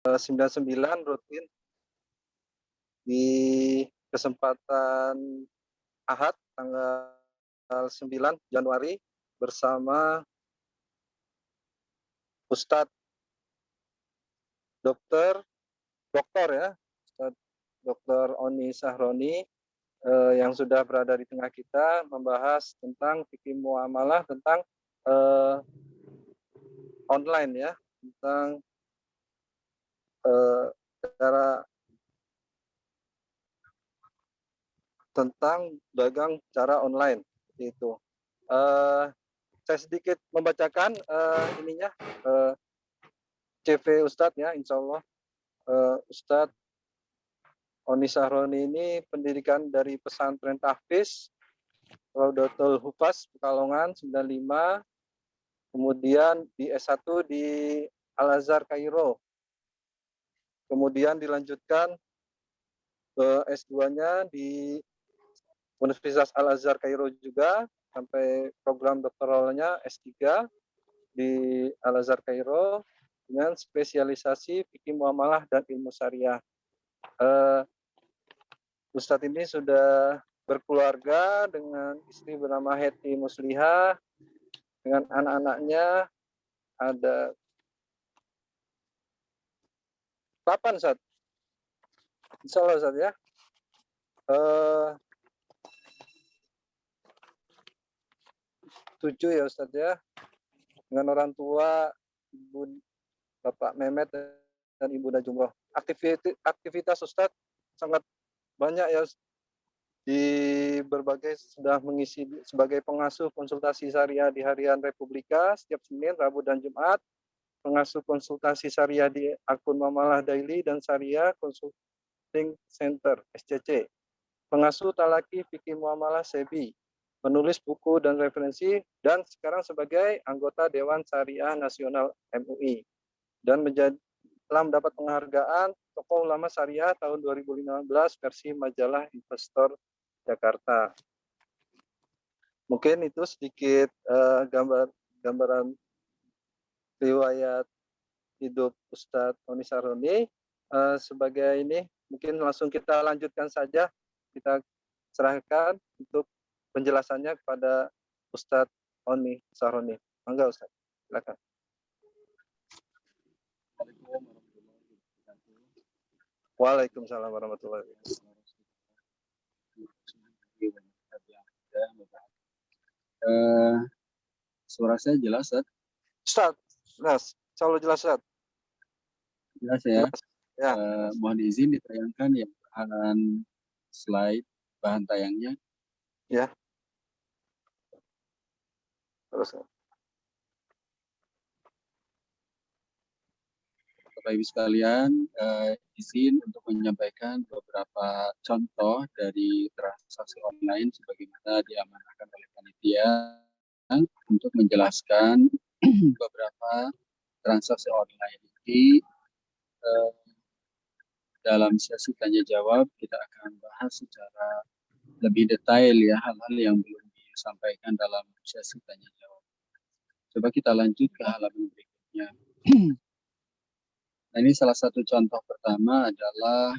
99 rutin di kesempatan Ahad tanggal 9 Januari bersama Ustadz Dokter ya, Ustadz Dr. Oni Sahroni yang sudah berada di tengah kita membahas tentang fikih muamalah tentang online ya, tentang cara tentang dagang cara online itu. Saya sedikit membacakan CV Ustadz ya, insya Allah. Ustadz Oni Sahroni ini pendidikan dari pesantren Tahfiz Raudatul Hufaz Pekalongan 95, kemudian di S1 di Al-Azhar Kairo, kemudian dilanjutkan ke S2-nya di Universitas Al-Azhar Kairo juga sampai program doktoralnya S3 di Al-Azhar Kairo dengan spesialisasi fikih muamalah dan ilmu syariah. Ustadz ini sudah berkeluarga dengan istri bernama Heti Muslihah, dengan anak-anaknya ada 8 Ustadz. Insya Allah Ustadz ya. 7 ya Ustadz ya. Dengan orang tua Ibu Bapak Mehmet dan Ibu Najumroh. Aktivitas Ustadz sangat banyak ya, di berbagai sudah mengisi sebagai pengasuh konsultasi syariah di Harian Republika setiap Senin, Rabu, dan Jumat, pengasuh konsultasi syariah di akun Muamalah Daily dan Syariah Consulting Center (SCC), pengasuh talaki fikih muamalah SEBI, penulis buku dan referensi, dan sekarang sebagai anggota Dewan Syariah Nasional MUI, dan telah mendapat penghargaan Tokoh Ulama Syariah tahun 2015 versi majalah Investor Jakarta. Mungkin itu sedikit gambaran riwayat hidup Ustadz Oni Sahroni. Sebagai ini, mungkin langsung kita lanjutkan saja. Kita serahkan untuk penjelasannya kepada Ustadz Oni Sahroni. Mangga Ustadz, silakan. Waalaikumsalam warahmatullahi wabarakatuh. Suara saya jelas, Ustaz? Jelas, selalu jelas, Ustaz. Jelas ya. Jelas. Ya. Mohon izin ditayangkan ya bahan slide, bahan tayangnya. Ya. Terus. Bapak Ibu sekalian, izin untuk menyampaikan beberapa contoh dari transaksi online sebagaimana diamanahkan oleh panitia untuk menjelaskan beberapa transaksi online ini. Dalam sesi tanya jawab kita akan bahas secara lebih detail ya hal-hal yang belum disampaikan dalam sesi tanya jawab. Coba kita lanjut ke halaman berikutnya. Nah, ini salah satu contoh pertama adalah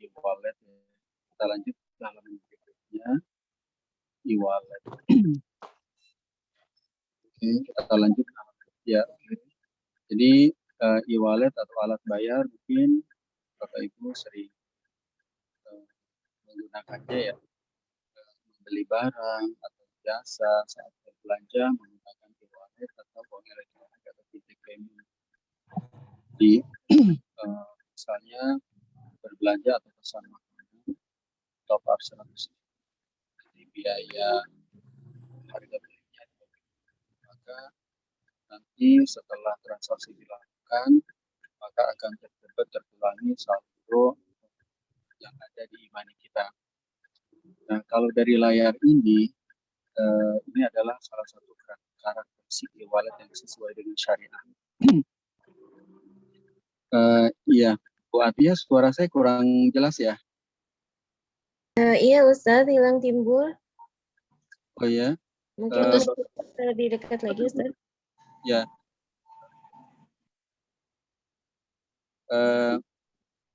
e-wallet. Kita lanjut ke halaman berikutnya. E-wallet. Oke, kita lanjut ke halaman berikutnya. Jadi e-wallet atau alat bayar mungkin Bapak Ibu sering menggunakannya ya, membeli barang atau jasa saat berbelanja menggunakan e-wallet atau uang elektronik atau fintech payment. Di misalnya berbelanja atau pesan makanan top up 100 di biaya harga belinya, maka nanti setelah transaksi dilakukan maka akan terkurangi saldo yang ada di e-money kita. Nah, kalau dari layar ini adalah salah satu karakteristik e-wallet yang sesuai dengan syariah. Iya, Bu Atia, suara saya kurang jelas ya? Iya Ustadz, hilang timbul. Oh ya? Mungkin lebih dekat lagi Ustadz. Ya.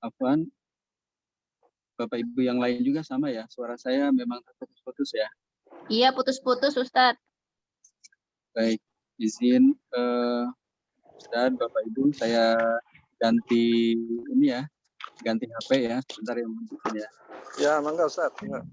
Afwan, Bapak Ibu yang lain juga sama ya, suara saya memang terputus-putus ya. Iya, putus-putus Ustadz. Baik, izin Ustadz, Bapak Ibu, saya ganti ini ya, ganti HP ya, sebentar yang menunjukkan ya. Ya, mangga Ustaz. Mangga.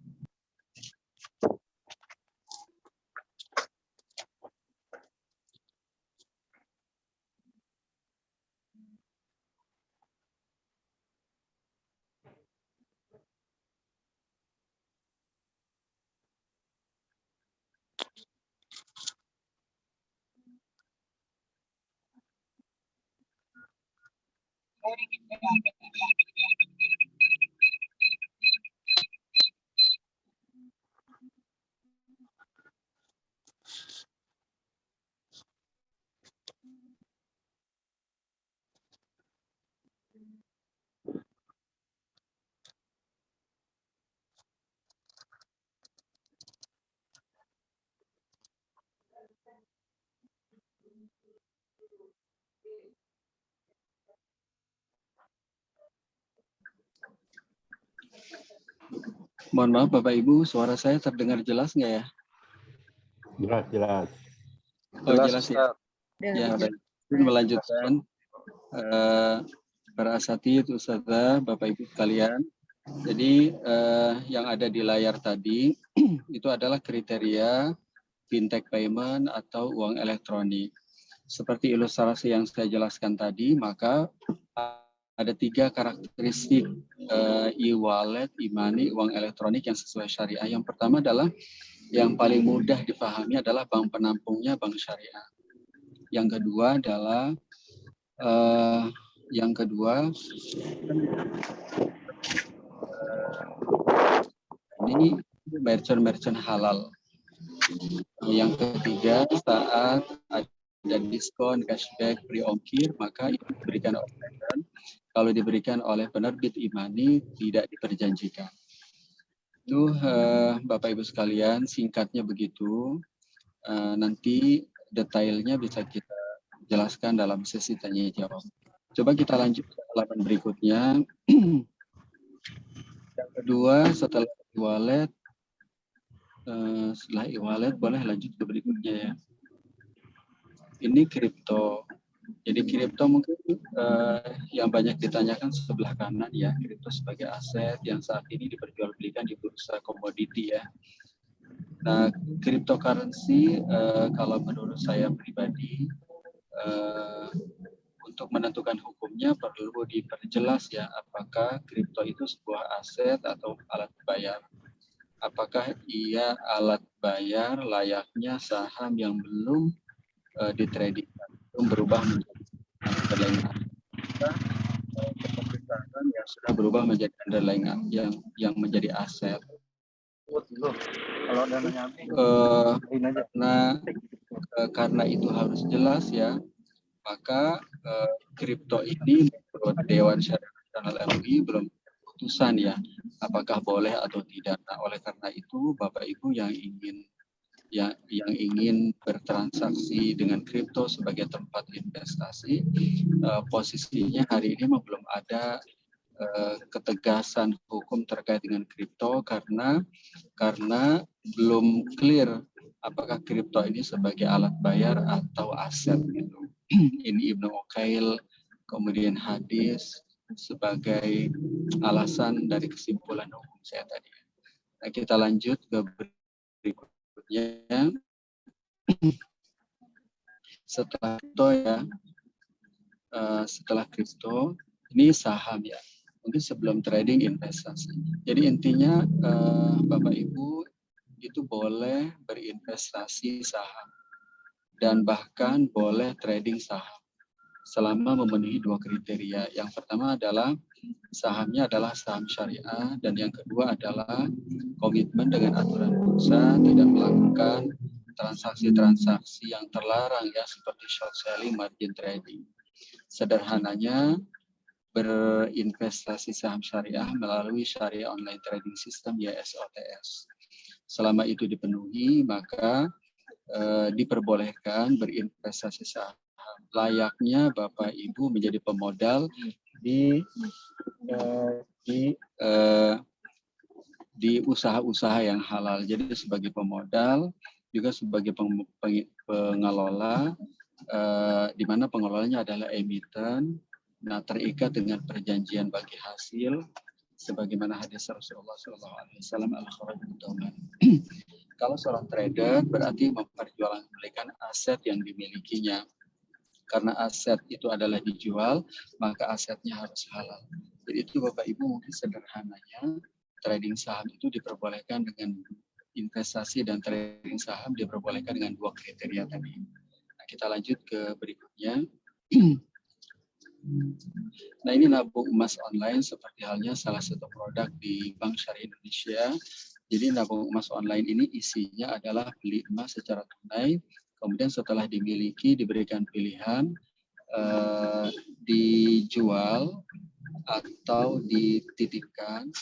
Mohon maaf Bapak Ibu, suara saya terdengar jelas nggak ya? Jelas. Oh, jelas ya. Ustaz. Ya, baik. Izin melanjutkan. Para asatidz, ustadzah, Bapak Ibu sekalian. Jadi yang ada di layar tadi itu adalah kriteria fintech payment atau uang elektronik. Seperti ilustrasi yang saya jelaskan tadi, maka ada 3 karakteristik e-wallet, e-money, uang elektronik yang sesuai syariah. Yang pertama adalah yang paling mudah dipahami adalah bank penampungnya bank syariah. Yang kedua adalah ini merchant halal. Yang ketiga, saat ada diskon, cashback, free ongkir, maka itu diberikan oleh merchant. Kalau diberikan oleh penerbit e-money, tidak diperjanjikan. Itu Bapak Ibu sekalian, singkatnya begitu. Nanti detailnya bisa kita jelaskan dalam sesi tanya jawab. Coba kita lanjut ke halaman berikutnya. Yang kedua, setelah e-wallet, boleh lanjut ke berikutnya ya. Ini kripto. Jadi kripto mungkin yang banyak ditanyakan sebelah kanan ya, kripto sebagai aset yang saat ini diperjualbelikan di bursa komoditi ya. Nah, cryptocurrency kalau menurut saya pribadi untuk menentukan hukumnya perlu diperjelas ya, apakah kripto itu sebuah aset atau alat bayar. Apakah ia alat bayar layaknya saham yang belum ditrading, belum berubah menjadi underlying saham yang sudah berubah menjadi underlying yang menjadi aset. Karena itu harus jelas ya, maka kripto ini menurut Dewan Syariah Nasional MUI belum keputusan ya, apakah boleh atau tidak. Nah, oleh karena itu Bapak Ibu yang ingin bertransaksi dengan kripto sebagai tempat investasi, posisinya hari ini belum ada ketegasan hukum terkait dengan kripto karena belum clear apakah kripto ini sebagai alat bayar atau aset gitu. Ini Ibnu Uqail, kemudian hadis sebagai alasan dari kesimpulan hukum saya tadi. Nah, kita lanjut ke berikutnya. Setelah kripto ya, setelah kripto ini saham ya. Mungkin sebelum trading investasi. Jadi intinya Bapak Ibu itu boleh berinvestasi saham dan bahkan boleh trading saham selama memenuhi 2 kriteria. Yang pertama adalah sahamnya adalah saham syariah dan yang kedua adalah komitmen dengan aturan bursa, tidak melakukan transaksi-transaksi yang terlarang ya seperti short selling, margin trading. Sederhananya berinvestasi saham syariah melalui Syariah Online Trading System (SOTS). Selama itu dipenuhi, maka diperbolehkan berinvestasi saham. Layaknya Bapak Ibu menjadi pemodal di usaha-usaha yang halal. Jadi sebagai pemodal, juga sebagai pengelola, di mana pengelolanya adalah emiten, nah terikat dengan perjanjian bagi hasil, sebagaimana hadis Rasulullah SAW al-kharaj. Kalau seorang trader berarti memperjualbelikan aset yang dimilikinya. Karena aset itu adalah dijual, maka asetnya harus halal. Jadi itu Bapak Ibu mungkin sederhananya, trading saham itu diperbolehkan dengan investasi dan trading saham diperbolehkan dengan 2 kriteria tadi. Nah, kita lanjut ke berikutnya. Nah, ini nabung emas online seperti halnya salah satu produk di Bank Syariah Indonesia. Jadi nabung emas online ini isinya adalah beli emas secara tunai, kemudian setelah dimiliki diberikan pilihan dijual atau dititipkan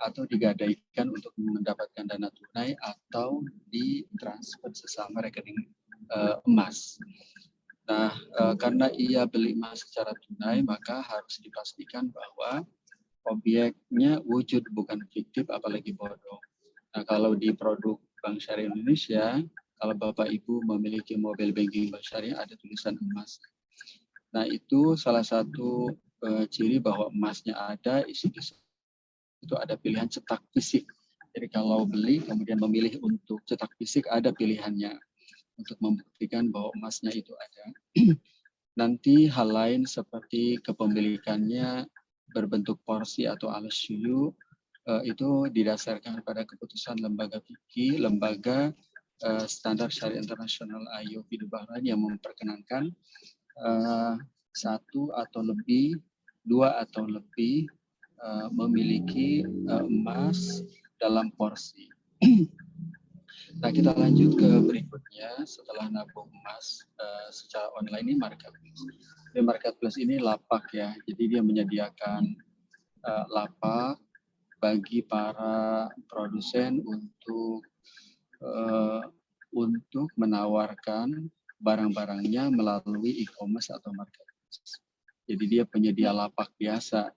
atau digadaikan untuk mendapatkan dana tunai atau ditransfer sesama rekening emas. Nah, karena ia beli emas secara tunai, maka harus dipastikan bahwa objeknya wujud bukan fiktif apalagi bodong. Nah, kalau di produk Bank Syariah Indonesia, kalau Bapak Ibu memiliki mobile banking Bank Syariah ada tulisan emas. Nah, itu salah satu ciri bahwa emasnya ada, itu ada pilihan cetak fisik. Jadi kalau beli kemudian memilih untuk cetak fisik ada pilihannya untuk membuktikan bahwa emasnya itu ada. Nanti hal lain seperti kepemilikannya berbentuk porsi atau al-syuyu itu didasarkan pada keputusan lembaga fikih, lembaga standar syariah internasional IOP di Bahrain yang memperkenankan 1 atau lebih, 2 atau lebih memiliki emas dalam porsi. Nah, kita lanjut ke berikutnya. Setelah nabung emas secara online ini marketplace. Di marketplace ini lapak ya, jadi dia menyediakan lapak bagi para produsen untuk menawarkan barang-barangnya melalui e-commerce atau marketplace. Jadi dia penyedia lapak biasa,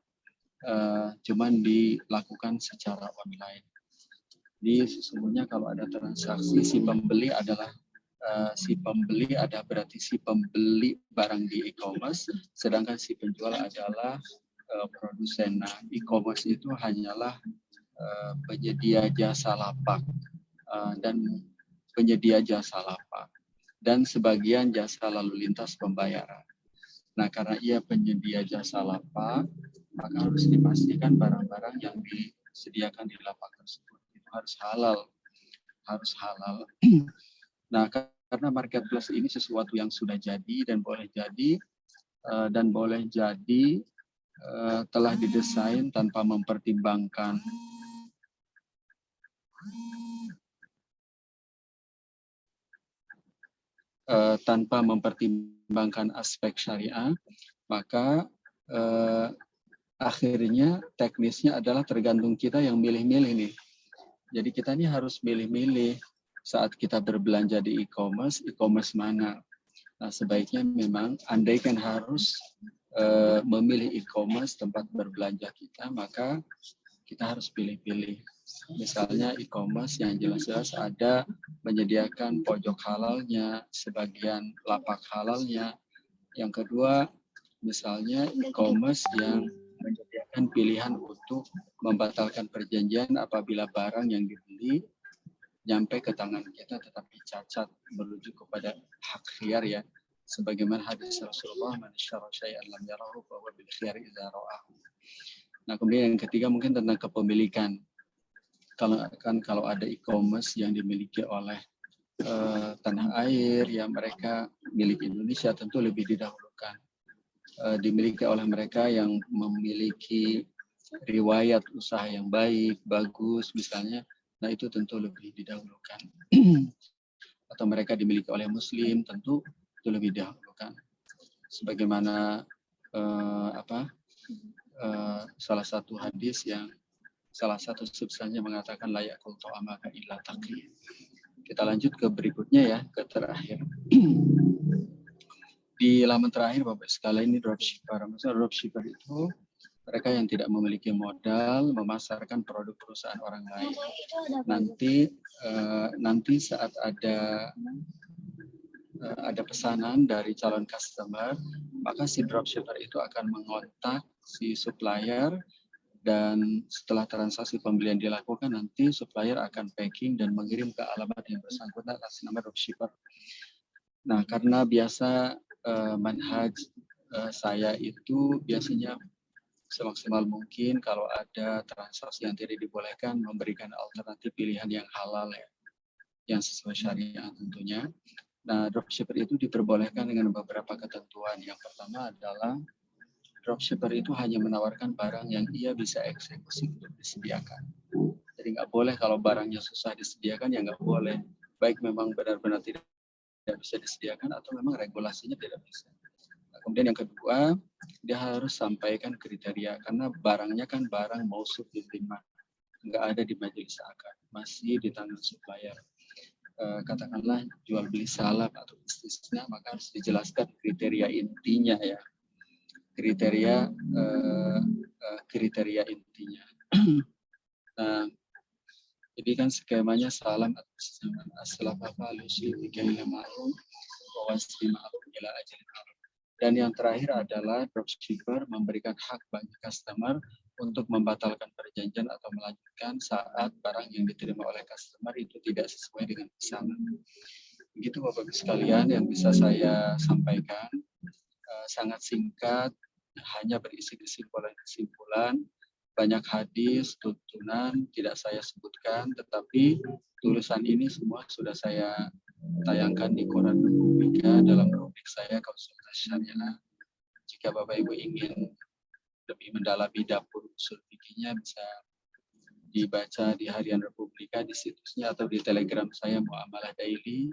cuman dilakukan secara online. Jadi sesungguhnya kalau ada transaksi si pembeli berarti si pembeli barang di e-commerce, sedangkan si penjual adalah produsen. Nah, e-commerce itu hanyalah penyedia jasa lapak dan penyedia jasa lapak dan sebagian jasa lalu lintas pembayaran. Nah, karena ia penyedia jasa lapak, maka harus dipastikan barang-barang yang disediakan di lapak tersebut itu harus halal. Nah, karena marketplace ini sesuatu yang sudah jadi dan boleh jadi telah didesain tanpa mempertimbangkan aspek syariah, maka akhirnya teknisnya adalah tergantung kita yang milih-milih nih. Jadi kita ini harus milih-milih saat kita berbelanja di e-commerce mana. Nah, sebaiknya memang andaikan harus memilih e-commerce tempat berbelanja kita, maka kita harus pilih-pilih. Misalnya e-commerce yang jelas-jelas ada menyediakan pojok halalnya, sebagian lapak halalnya. Yang kedua, misalnya e-commerce yang menyediakan pilihan untuk membatalkan perjanjian apabila barang yang dibeli nyampe ke tangan kita tetapi cacat merujuk kepada hak khiyar ya. Sebagaimana hadis Rasulullah, man syara syai'an lam yarahu fa huwa bil khiyari idza ra'ahu. Nah, kemudian yang ketiga mungkin tentang kepemilikan. Kalau ada e-commerce yang dimiliki oleh tanah air yang mereka milik Indonesia tentu lebih didahulukan. Dimiliki oleh mereka yang memiliki riwayat usaha yang baik, bagus misalnya, nah itu tentu lebih didahulukan. Atau mereka dimiliki oleh muslim tentu itu lebih didahulukan. Sebagaimana salah satu hadis yang salah satu substansinya mengatakan la ya'kul ta'amaka illa taqi. Kita lanjut ke berikutnya ya, ke terakhir. Di halaman terakhir Bapak sekalian ini dropshipper. Maksudnya dropshipper itu mereka yang tidak memiliki modal memasarkan produk perusahaan orang lain. Nanti saat ada pesanan dari calon customer, maka si dropshipper itu akan mengontak si supplier, dan setelah transaksi pembelian dilakukan, nanti supplier akan packing dan mengirim ke alamat yang bersangkutan atas nama dropshipper. Nah, karena biasa manhaj saya itu biasanya semaksimal mungkin kalau ada transaksi yang tidak dibolehkan, memberikan alternatif pilihan yang halal ya, yang sesuai syariah tentunya. Nah, dropshipper itu diperbolehkan dengan beberapa ketentuan. Yang pertama adalah dropshipper itu hanya menawarkan barang yang ia bisa eksekusi untuk disediakan. Jadi nggak boleh kalau barangnya susah disediakan, ya nggak boleh. Baik memang benar-benar tidak bisa disediakan atau memang regulasinya tidak bisa. Nah, kemudian yang kedua, dia harus sampaikan kriteria, karena barangnya kan barang mausuf diterima, nggak ada di majelis akad, masih di tangan supplier. Katakanlah jual beli salam atau istisna, maka harus dijelaskan kriteria intinya ya, kriteria intinya. Nah, jadi kan skemanya salam atau istisna, aslaf apa alusi dikaila ma'ruf wa wasfi ma'ruf ila ajalin ma'ruf. Dan yang terakhir adalah dropshipper memberikan hak bagi customer untuk membatalkan perjanjian atau melanjutkan saat barang yang diterima oleh customer itu tidak sesuai dengan pesanan. Begitu Bapak Ibu sekalian yang bisa saya sampaikan. Sangat singkat, hanya berisi kesimpulan, banyak hadis, tuntunan tidak saya sebutkan, tetapi tulisan ini semua sudah saya tayangkan di Quran Republika dalam rubrik saya konsultasi syariah. Jika Bapak Ibu ingin lebih mendalami dapur usul fikihnya, bisa dibaca di Harian Republika di situsnya, atau di Telegram saya Muamalah Daily,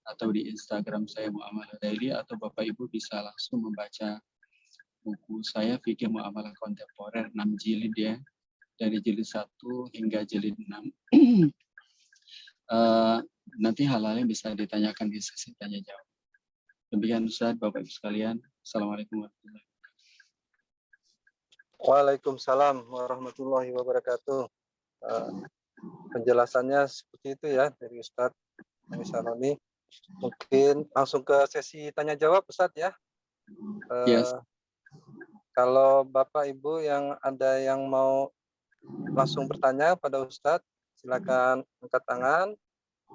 atau di Instagram saya Muamalah Daily, atau Bapak Ibu bisa langsung membaca buku saya Fikih Muamalah Kontemporer 6 jilid ya, dari jilid 1 hingga jilid 6. Nanti hal-hal yang bisa ditanyakan di sesi tanya jawab. Demikian Ustaz, Bapak Ibu sekalian. Assalamualaikum warahmatullahi wabarakatuh. Waalaikumsalam warahmatullahi wabarakatuh. Penjelasannya seperti itu ya dari Ustadz Sanoni. Mungkin langsung ke sesi tanya jawab Ustadz ya. Yes. Kalau Bapak Ibu yang ada yang mau langsung bertanya pada Ustadz, silakan angkat tangan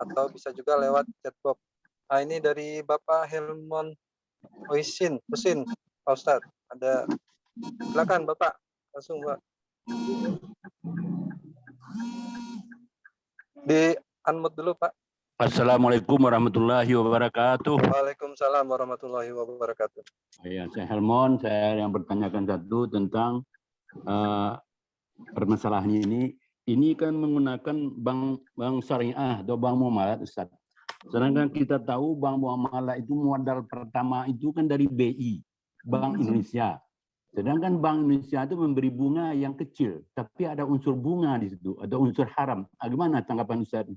atau bisa juga lewat chat box. Nah, ini dari Bapak Helmon Husin, Pak Ustadz. Ada, silakan Bapak, langsung Pak. Di unmute dulu Pak. Assalamualaikum warahmatullahi wabarakatuh. Waalaikumsalam warahmatullahi wabarakatuh. Ya, saya Helmon, saya yang bertanyakan satu tentang permasalahan ini. Ini kan menggunakan bank syariah atau bank muamalat, Ustaz. Sedangkan kita tahu bank muamalat itu modal pertama itu kan dari BI, Bank Indonesia. Sedangkan Bank Indonesia itu memberi bunga yang kecil, tapi ada unsur bunga di situ, ada unsur haram. Bagaimana tanggapan Ustaz?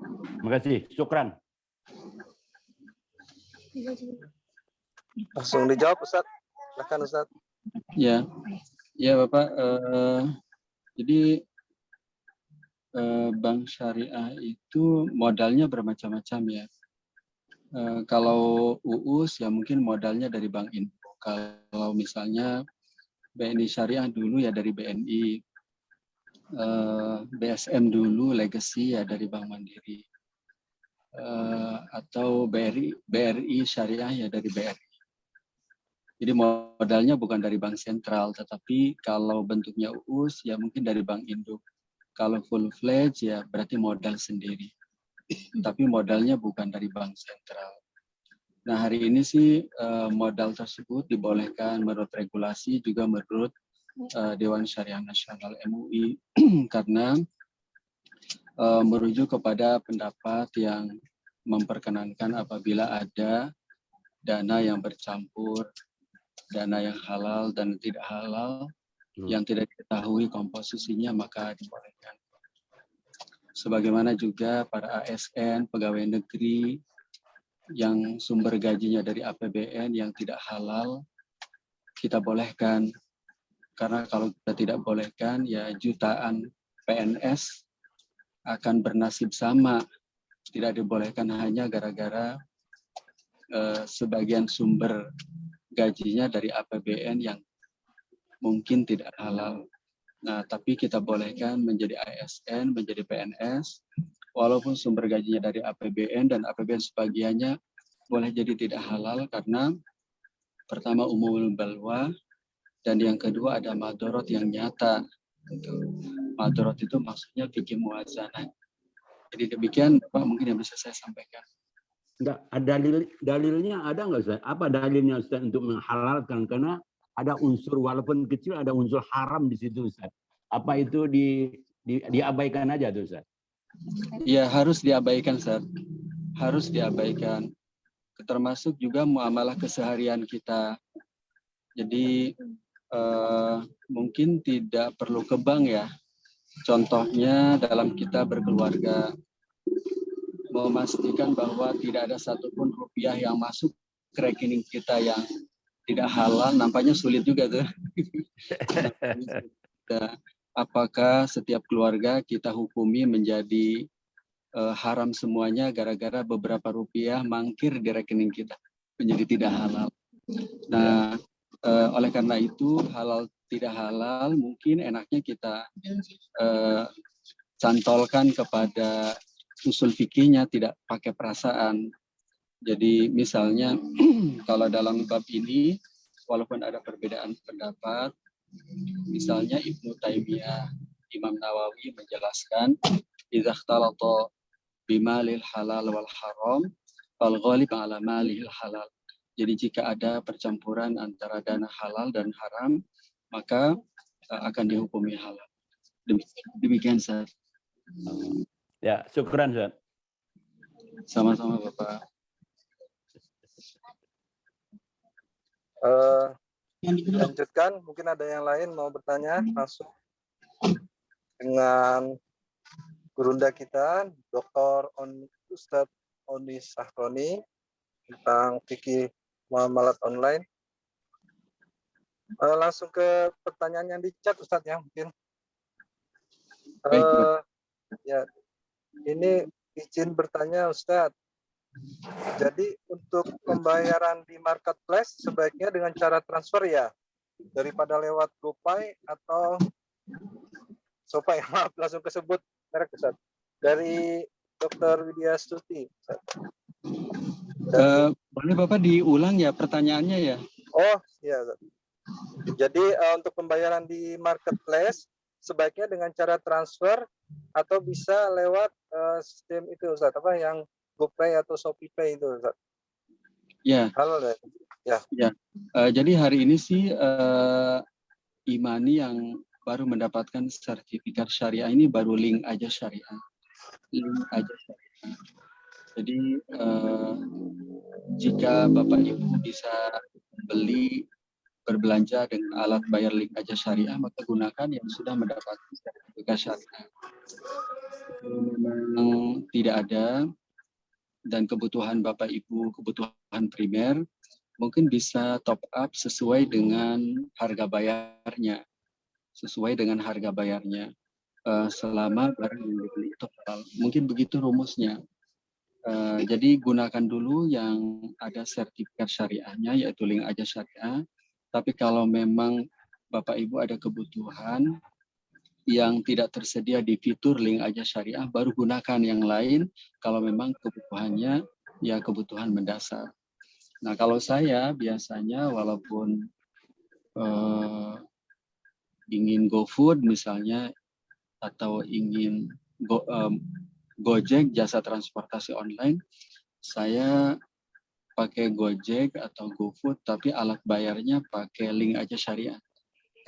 Terima kasih, syukran. Langsung dijawab Ustaz. Silakan Ustaz. Ya, Bapak. Jadi bank syariah itu modalnya bermacam-macam ya. Kalau UUS ya mungkin modalnya dari Bank Info. Kalau misalnya BNI Syariah dulu ya dari BNI. BSM dulu legacy ya dari Bank Mandiri, atau BRI Syariah ya dari BRI. Jadi modalnya bukan dari bank sentral, tetapi kalau bentuknya UUS ya mungkin dari Bank Induk. Kalau full fledged ya berarti modal sendiri, tapi modalnya bukan dari bank sentral. Nah hari ini sih modal tersebut dibolehkan menurut regulasi, juga menurut Dewan Syariah Nasional MUI, karena merujuk kepada pendapat yang memperkenankan apabila ada dana yang bercampur, dana yang halal dan tidak halal, yang tidak diketahui komposisinya, maka dibolehkan. Sebagaimana juga para ASN, pegawai negeri yang sumber gajinya dari APBN yang tidak halal, kita bolehkan. Karena kalau kita tidak bolehkan, ya jutaan PNS akan bernasib sama. Tidak dibolehkan hanya gara-gara sebagian sumber gajinya dari APBN yang mungkin tidak halal. Nah, tapi kita bolehkan menjadi ASN, menjadi PNS, walaupun sumber gajinya dari APBN dan APBN sebagiannya boleh jadi tidak halal karena pertama umumul balwa dan yang kedua ada madorot yang nyata. Madorot itu maksudnya fikih muwazanah. Jadi demikian Pak mungkin yang bisa saya sampaikan. Enggak, dalilnya ada nggak Ustaz? Apa dalilnya Ustaz untuk menghalalkan? Karena ada unsur walaupun kecil ada unsur haram di situ Ustaz. Apa itu diabaikan aja tuh Ustaz? Ya harus diabaikan Ustaz. Harus diabaikan. Termasuk juga muamalah keseharian kita. Jadi mungkin tidak perlu ke bank ya. Contohnya dalam kita berkeluarga, memastikan bahwa tidak ada satupun rupiah yang masuk ke rekening kita yang tidak halal, nampaknya sulit juga tuh. Apakah setiap keluarga kita hukumi menjadi haram semuanya gara-gara beberapa rupiah mangkir di rekening kita menjadi tidak halal. Nah, oleh karena itu halal tidak halal mungkin enaknya kita cantolkan kepada usul fikihnya, tidak pakai perasaan. Jadi misalnya kalau dalam bab ini walaupun ada perbedaan pendapat, misalnya Ibnu Taimiyah, Imam Nawawi menjelaskan idza ikhtalata bimalil halal wal haram fal ghalib ala malil halal. Jadi jika ada percampuran antara dana halal dan haram, maka akan dihukumi halal. Demikian Ustaz. Ya, syukran Ustaz. Sama-sama Bapak. Lanjutkan, mungkin ada yang lain mau bertanya langsung dengan gurunda kita, Dr. Ustadz Oni Sahroni tentang fikih muamalat online. Langsung ke pertanyaan yang di chat Ustadz ya mungkin. Ya, ini izin bertanya Ustadz. Jadi untuk pembayaran di marketplace sebaiknya dengan cara transfer ya, daripada lewat GoPay atau Shopee. Maaf langsung kesebut merek Ustadz. Dari Dr. Widya Stuti. Boleh Bapak diulang ya pertanyaannya ya? Oh iya. Jadi untuk pembayaran di marketplace sebaiknya dengan cara transfer atau bisa lewat sistem itu Ustaz, apa yang GoPay atau ShopeePay itu Ustaz. Ya. Halo ya. Ya. Jadi hari ini sih Imani yang baru mendapatkan sertifikat syariah ini baru link aja syariah. Link aja syariah. Jadi jika Bapak Ibu bisa beli berbelanja dengan alat bayar link aja syariah, maka gunakan yang sudah mendapatkan sertifikat syariah. Memang tidak ada dan kebutuhan Bapak Ibu, kebutuhan primer, mungkin bisa top up sesuai dengan harga bayarnya. Sesuai dengan harga bayarnya. Selama barang yang dibeli itu halal. Mungkin begitu rumusnya. Jadi gunakan dulu yang ada sertifikat syariahnya, yaitu link aja syariah. Tapi kalau memang Bapak Ibu ada kebutuhan yang tidak tersedia di fitur link aja syariah, baru gunakan yang lain kalau memang kebutuhannya ya kebutuhan mendasar. Nah kalau saya biasanya walaupun ingin GoFood misalnya atau ingin Gojek jasa transportasi online, saya pakai Gojek atau GoFood, tapi alat bayarnya pakai link aja syariah.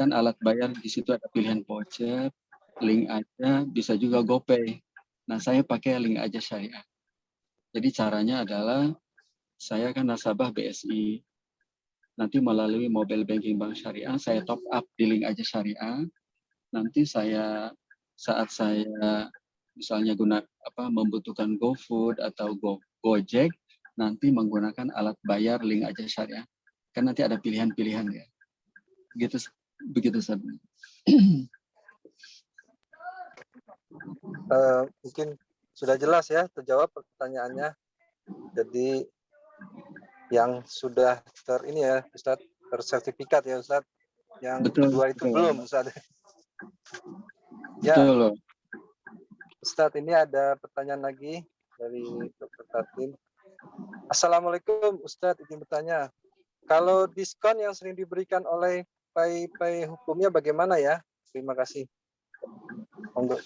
Kan alat bayar di situ ada pilihan voucher, link aja, bisa juga GoPay. Nah, saya pakai link aja syariah. Jadi caranya adalah saya kan nasabah BSI. Nanti melalui mobile banking bank syariah, saya top up di link aja syariah. Nanti saya saat saya misalnya membutuhkan GoFood atau Gojek, nanti menggunakan alat bayar link aja syariah. Kan nanti ada pilihan-pilihan ya. Gitu Begitu Ustaz. Mungkin sudah jelas ya terjawab pertanyaannya. Jadi yang sudah ini ya Ustadz, tersertifikat ya Ustadz. Yang Betul, kedua itu betul. belum Ustadz. Ya, Betul loh. Ustadz, ini ada pertanyaan lagi dari Dr. Tatin. Assalamualaikum Ustadz, izin bertanya. Kalau diskon yang sering diberikan oleh Pay hukumnya bagaimana ya? Terima kasih. Untuk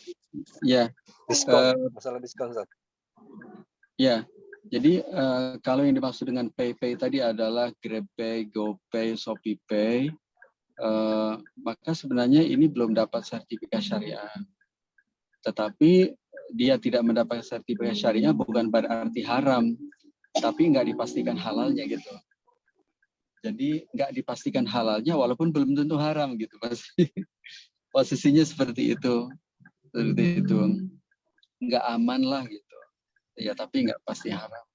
Ya, diskon, masalah diskon Ustadz. ya. Jadi kalau yang dimaksud dengan Pay tadi adalah GrabPay, GoPay, ShopeePay, maka sebenarnya ini belum dapat sertifikat syariah. Tetapi dia tidak mendapat sertifikat syariah bukan berarti haram, tapi nggak dipastikan halalnya gitu. Jadi nggak dipastikan halalnya walaupun belum tentu haram gitu pasti. Posisinya seperti itu, nggak aman lah gitu. Ya tapi nggak pasti haram.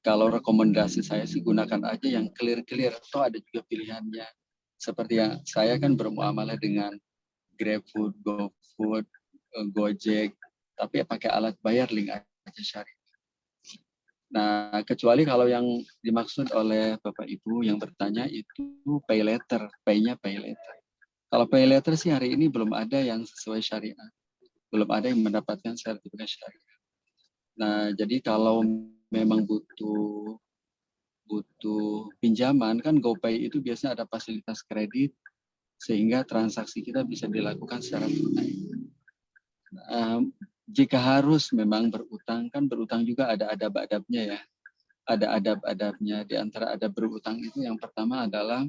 Kalau rekomendasi saya sih gunakan aja yang clear. Atau ada juga pilihannya. Seperti yang saya kan bermuamalah dengan GrabFood, GoFood, Gojek, tapi pakai alat bayar link aja syariah. Nah, kecuali kalau yang dimaksud oleh Bapak Ibu yang bertanya itu pay letter, pay-nya pay letter. Kalau pay letter sih hari ini belum ada yang sesuai syariah. Belum ada yang mendapatkan sertifikat syariah. Nah, jadi kalau memang butuh pinjaman, kan GoPay itu biasanya ada fasilitas kredit, sehingga transaksi kita bisa dilakukan secara tunai. Jika harus memang berutang, kan berutang juga ada adab-adabnya ya. Ada adab-adabnya. Di antara adab berutang itu yang pertama adalah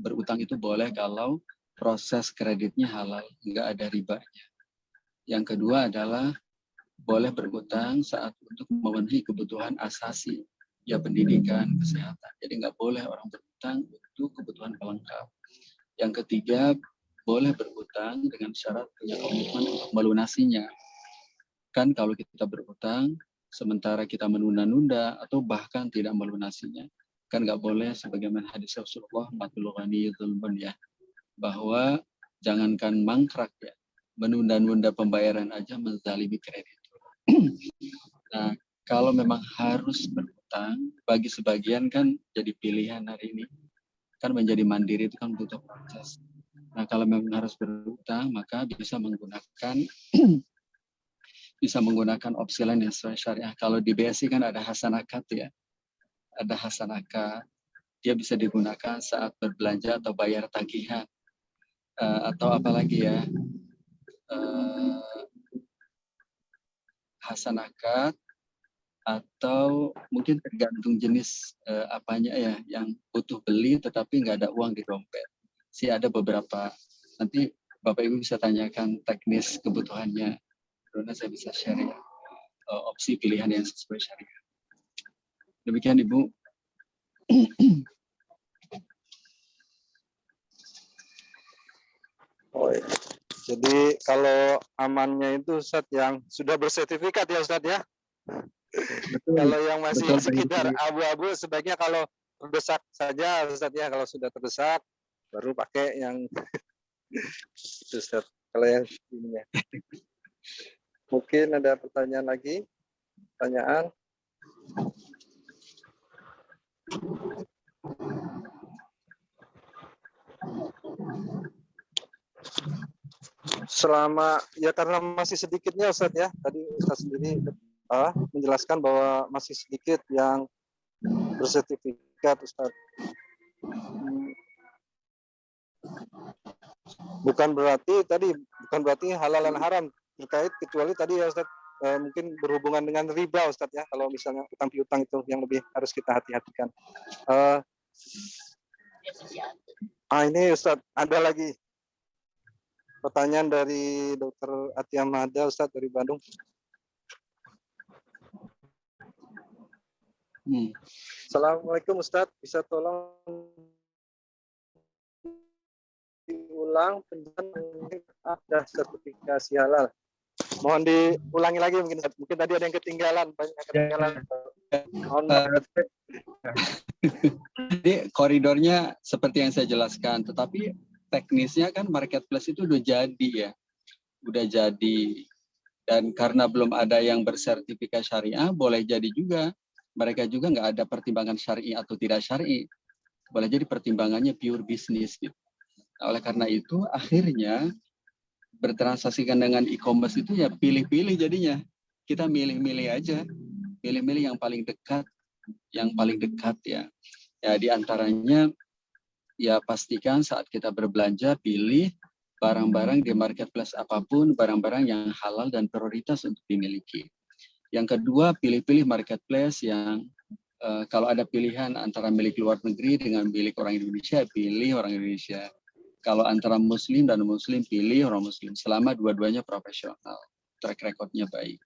berutang itu boleh kalau proses kreditnya halal, nggak ada ribanya. Yang kedua adalah boleh berutang saat untuk memenuhi kebutuhan asasi, ya pendidikan, kesehatan. Jadi nggak boleh orang berutang untuk kebutuhan pelengkap. Yang ketiga, boleh berutang dengan syarat punya komitmen untuk melunasinya. Kan kalau kita berutang, sementara kita menunda-nunda atau bahkan tidak melunasinya, kan nggak boleh sebagaimana hadis Rasulullah, matul ghani dzulmun ya, bahwa jangankan mangkrak ya, menunda-nunda pembayaran aja menzalimi kreditur. Nah, kalau memang harus berutang, bagi sebagian kan jadi pilihan hari ini. Kan menjadi mandiri itu kan butuh proses. Nah, kalau memang harus berutang, maka bisa menggunakan opsi lain yang sesuai syariah. Kalau di BSI kan ada hasanakat ya. Ada hasanakat. Dia bisa digunakan saat berbelanja atau bayar tagihan. Atau apalagi ya. Hasanakat atau mungkin tergantung jenis apanya ya yang butuh beli tetapi nggak ada uang di dompet. Sih ada beberapa. Nanti Bapak Ibu bisa tanyakan teknis kebutuhannya. Karena saya bisa share ya, opsi pilihan yang sesuai syariah. Demikian Ibu. Oh, iya. Jadi kalau amannya itu Ustadz yang sudah bersertifikat ya Ustadz ya. Betul, kalau yang masih betul, sekedar betul. abu-abu sebaiknya kalau terdesak saja Ustadz ya. Kalau sudah terdesak baru pakai yang Ustadz. Kalau yang ini ya. Mungkin ada pertanyaan lagi? Pertanyaan? Selama ya karena masih sedikitnya Ustadz ya. Tadi Ustadz sendiri menjelaskan bahwa masih sedikit yang bersertifikat Ustadz. Bukan berarti halal dan haram terkait, kecuali tadi ya Ustadz mungkin berhubungan dengan riba Ustadz ya. Kalau misalnya utang piutang itu yang lebih harus kita hati-hatikan. Ini Ustadz ada lagi pertanyaan dari Dr. Atia Mada Ustadz dari Bandung. Assalamualaikum Ustadz, bisa tolong diulang penjelasan ada sertifikasi halal. Mohon diulangi lagi mungkin tadi ada yang ketinggalan, banyak ketinggalan. Jadi koridornya seperti yang saya jelaskan, tetapi teknisnya kan marketplace itu udah jadi ya, udah jadi. Dan karena belum ada yang bersertifikat syariah, boleh jadi juga mereka juga nggak ada pertimbangan syar'i atau tidak syar'i. Boleh jadi pertimbangannya pure bisnis gitu. Nah, oleh karena itu akhirnya bertransaksikan dengan e-commerce itu ya pilih-pilih jadinya. Kita milih-milih aja, milih-milih yang paling dekat ya. Ya di antaranya ya pastikan saat kita berbelanja pilih barang-barang di marketplace apapun, barang-barang yang halal dan prioritas untuk dimiliki. Yang kedua, pilih-pilih marketplace yang kalau ada pilihan antara milik luar negeri dengan milik orang Indonesia, pilih orang Indonesia. Kalau antara muslim dan muslim, pilih orang muslim. Selama dua-duanya profesional, track recordnya baik.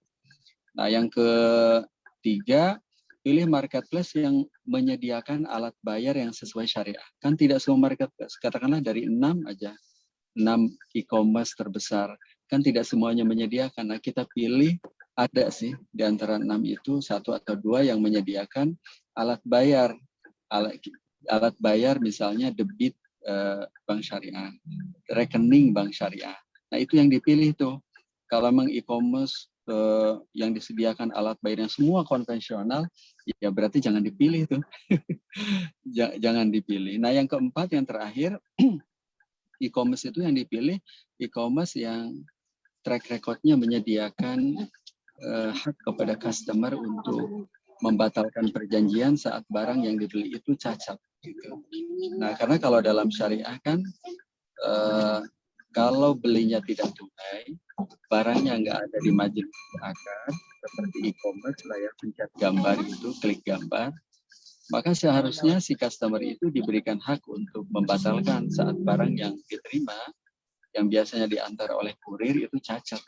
Nah, yang ketiga, pilih marketplace yang menyediakan alat bayar yang sesuai syariah. Kan tidak semua marketplace, katakanlah dari 6 aja. 6 e-commerce terbesar, kan tidak semuanya menyediakan. Nah, kita pilih ada sih di antara 6 itu 1 atau 2 yang menyediakan alat bayar. Alat bayar misalnya debit bank syariah, rekening bank syariah. Nah, itu yang dipilih tuh. Kalau memang e-commerce yang disediakan alat bayarnya semua konvensional, ya berarti jangan dipilih tuh. Jangan dipilih. Nah, yang keempat, yang terakhir, e-commerce itu yang dipilih e-commerce yang track recordnya menyediakan hak kepada customer untuk membatalkan perjanjian saat barang yang dibeli itu cacat. Gitu. Nah, karena kalau dalam syariah kan kalau belinya tidak tunai, barangnya nggak ada di majelis akad, seperti e-commerce, layar pencet gambar itu, klik gambar, maka seharusnya si customer itu diberikan hak untuk membatalkan saat barang yang diterima, yang biasanya diantar oleh kurir itu cacat.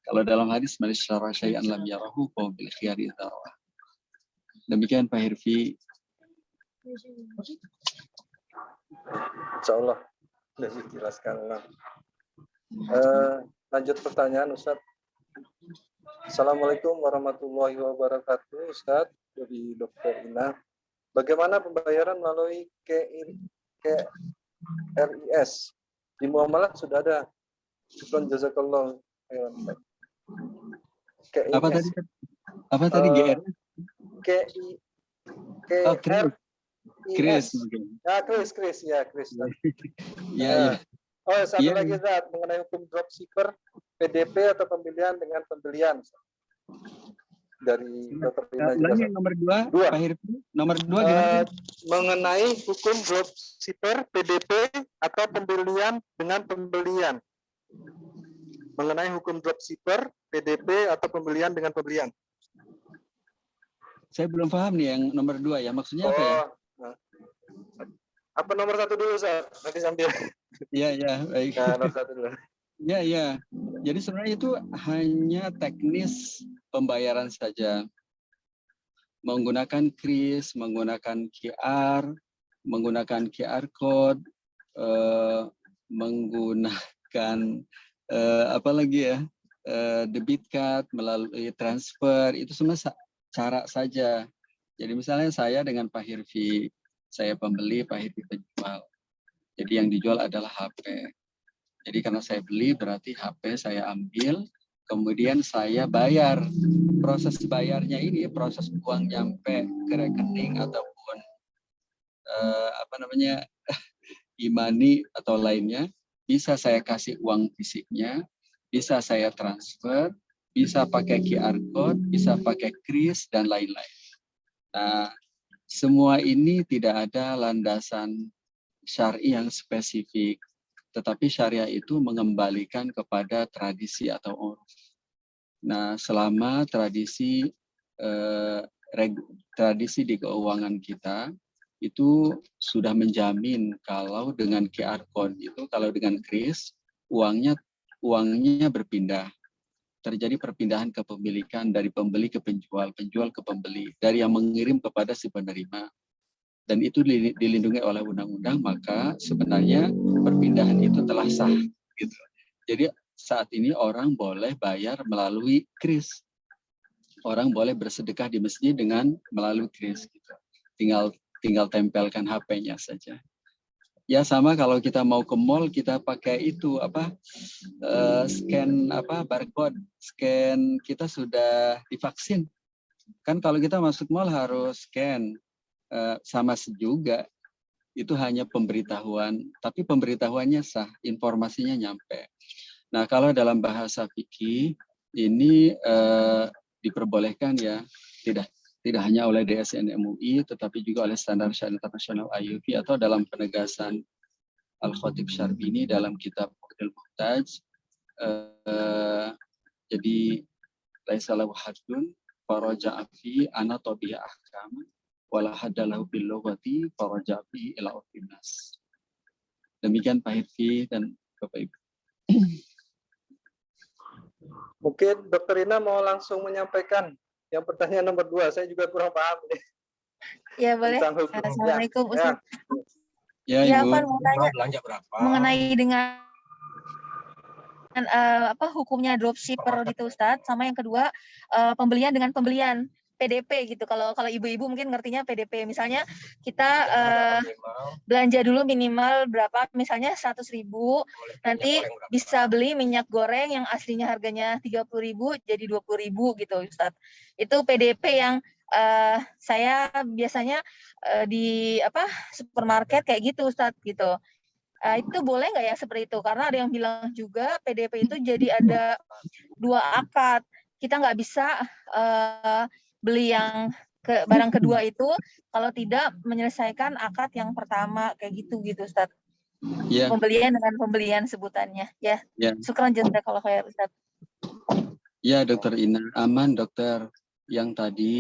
Kalau dalam hadis, man ishtara syai'an lam yarahu fa bil khiyari dzarah. Demikian Pak Hirfi. Insya Allah sudah dijelaskan. Lanjut pertanyaan Ustaz. Assalamualaikum warahmatullahi wabarakatuh. Ustaz dari Dr. Ina. Bagaimana pembayaran melalui KRIS? Di muamalah sudah ada. Syukran jazakallah. Apa tadi? Apa tadi GR? Kris mungkin. Ya, Kris. Ya. Oh, satu lagi Ustaz, mengenai hukum dropshipper, PDP atau pembelian dengan pembelian. Dari Dr. Ina juga. Lagi nomor 2, Pak Hirfi. Nomor 2 gimana? Mengenai hukum dropshipper, PDP atau pembelian dengan pembelian. Mengenai hukum dropshipper, PDP atau pembelian dengan pembelian. Saya belum paham nih yang nomor 2 ya. Maksudnya apa ya? Apa nomor 1 dulu, Ustaz? Nanti sambil. Iya, baik. Nah, nomor 1 dulu. Ya. Jadi sebenarnya itu hanya teknis pembayaran saja. Menggunakan kris, menggunakan QR, menggunakan QR code, menggunakan apa lagi ya? Debit card, melalui transfer, itu semua cara saja. Jadi misalnya saya dengan Pak Hirfi, saya pembeli, Pak Hirfi penjual. Jadi yang dijual adalah HP. Jadi karena saya beli berarti HP saya ambil, kemudian saya bayar. Proses bayarnya ini, proses uang nyampe ke rekening ataupun e-money atau lainnya, bisa saya kasih uang fisiknya, bisa saya transfer, bisa pakai QR code, bisa pakai kris, dan lain-lain. Nah, semua ini tidak ada landasan syar'i yang spesifik, tetapi syariah itu mengembalikan kepada tradisi atau uruf. Nah, selama tradisi di keuangan kita itu sudah menjamin kalau dengan QR code itu, kalau dengan kris, uangnya berpindah. Terjadi perpindahan kepemilikan dari pembeli ke penjual, penjual ke pembeli, dari yang mengirim kepada si penerima. Dan itu dilindungi oleh undang-undang, maka sebenarnya perpindahan itu telah sah. Gitu. Jadi saat ini orang boleh bayar melalui kris. orang boleh bersedekah di masjid dengan melalui kris gitu. Tinggal tempelkan HP-nya saja. Ya sama kalau kita mau ke mall kita pakai itu scan barcode, scan kita sudah divaksin. Kan kalau kita masuk mall harus scan, sama juga. Itu hanya pemberitahuan, tapi pemberitahuannya sah, informasinya nyampe. Nah kalau dalam bahasa fikih ini diperbolehkan ya, tidak hanya oleh DSN MUI, tetapi juga oleh standar syariat internasional IUV atau dalam penegasan Al-Khatib Syarbini dalam kitab Muqtil Muhtaj. Jadi laisa lahu haddun faraja'a fi anatobiha ahkam wala haddalahu bil lughati faraja'a fi ila urfin nas. Demikian Pak Hirfi dan Bapak Ibu. Mungkin Dokter Ina mau langsung menyampaikan yang pertanyaan nomor 2. Saya juga kurang paham nih. Ya boleh. Tentang hukum. Assalamualaikum Ustaz. Ya, Ya, Ibu. Pak mau tanya Belanja berapa? mengenai dengan hukumnya dropshipper gitu Ustaz, sama yang kedua pembelian dengan pembelian PDP gitu. Kalau ibu-ibu mungkin ngertinya PDP. Misalnya kita belanja dulu minimal berapa, misalnya 100.000, nanti bisa beli minyak goreng yang aslinya harganya 30.000 jadi 20.000 gitu Ustaz. Itu PDP yang saya biasanya di supermarket kayak gitu Ustaz gitu. Itu boleh nggak ya seperti itu? Karena ada yang bilang juga PDP itu jadi ada 2 akad. Kita nggak bisa beli yang barang kedua itu kalau tidak menyelesaikan akad yang pertama kayak gitu Ustaz. Ya. Pembelian dengan pembelian sebutannya ya. Syukran jazakallahu khair Ustaz. Ya Dokter Ina, aman Dokter. Yang tadi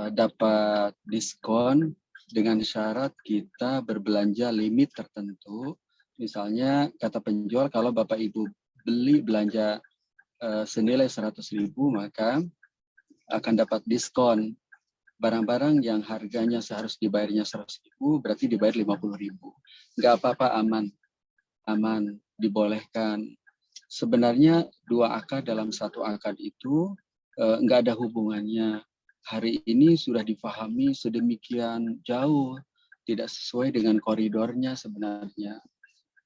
dapat diskon dengan syarat kita berbelanja limit tertentu. Misalnya kata penjual kalau Bapak Ibu belanja senilai 100.000 maka akan dapat diskon. Barang-barang yang harganya seharusnya dibayarnya 100.000 berarti dibayar 50.000. Nggak apa-apa, aman, dibolehkan. Sebenarnya 2 akad dalam 1 akad itu nggak ada hubungannya. Hari ini sudah difahami sedemikian jauh, tidak sesuai dengan koridornya sebenarnya.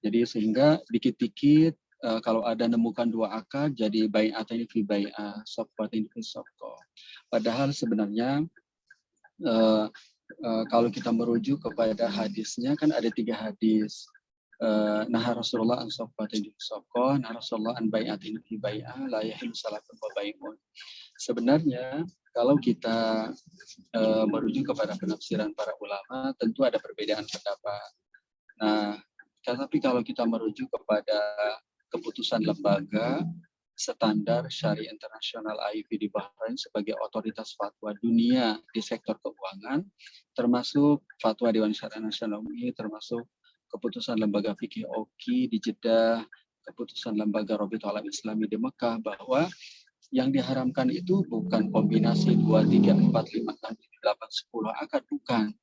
Jadi sehingga dikit-dikit kalau ada nemukan 2 akad jadi bai'atain fi bai'ah, safqatain fi safqah. Padahal sebenarnya kalau kita merujuk kepada hadisnya kan ada 3 hadis. Nah Rasulullah an safqatain fi safqah, nah Rasulullah an bai'atain fi bai'ah, la yahillu salafun wa bai'un. Sebenarnya kalau kita merujuk kepada penafsiran para ulama tentu ada perbedaan pendapat. Nah, tapi kalau kita merujuk kepada keputusan lembaga standar syariah internasional IUV di Bahrain sebagai otoritas fatwa dunia di sektor keuangan, termasuk fatwa Dewan Syariah Nasional MUI, termasuk keputusan lembaga fikih OKI di Jeddah, keputusan lembaga Rabitul Alam Islami di Mekah, bahwa yang diharamkan itu bukan kombinasi 2, 3, 4, 5, 6, 7, 8, 10 akad, bukan.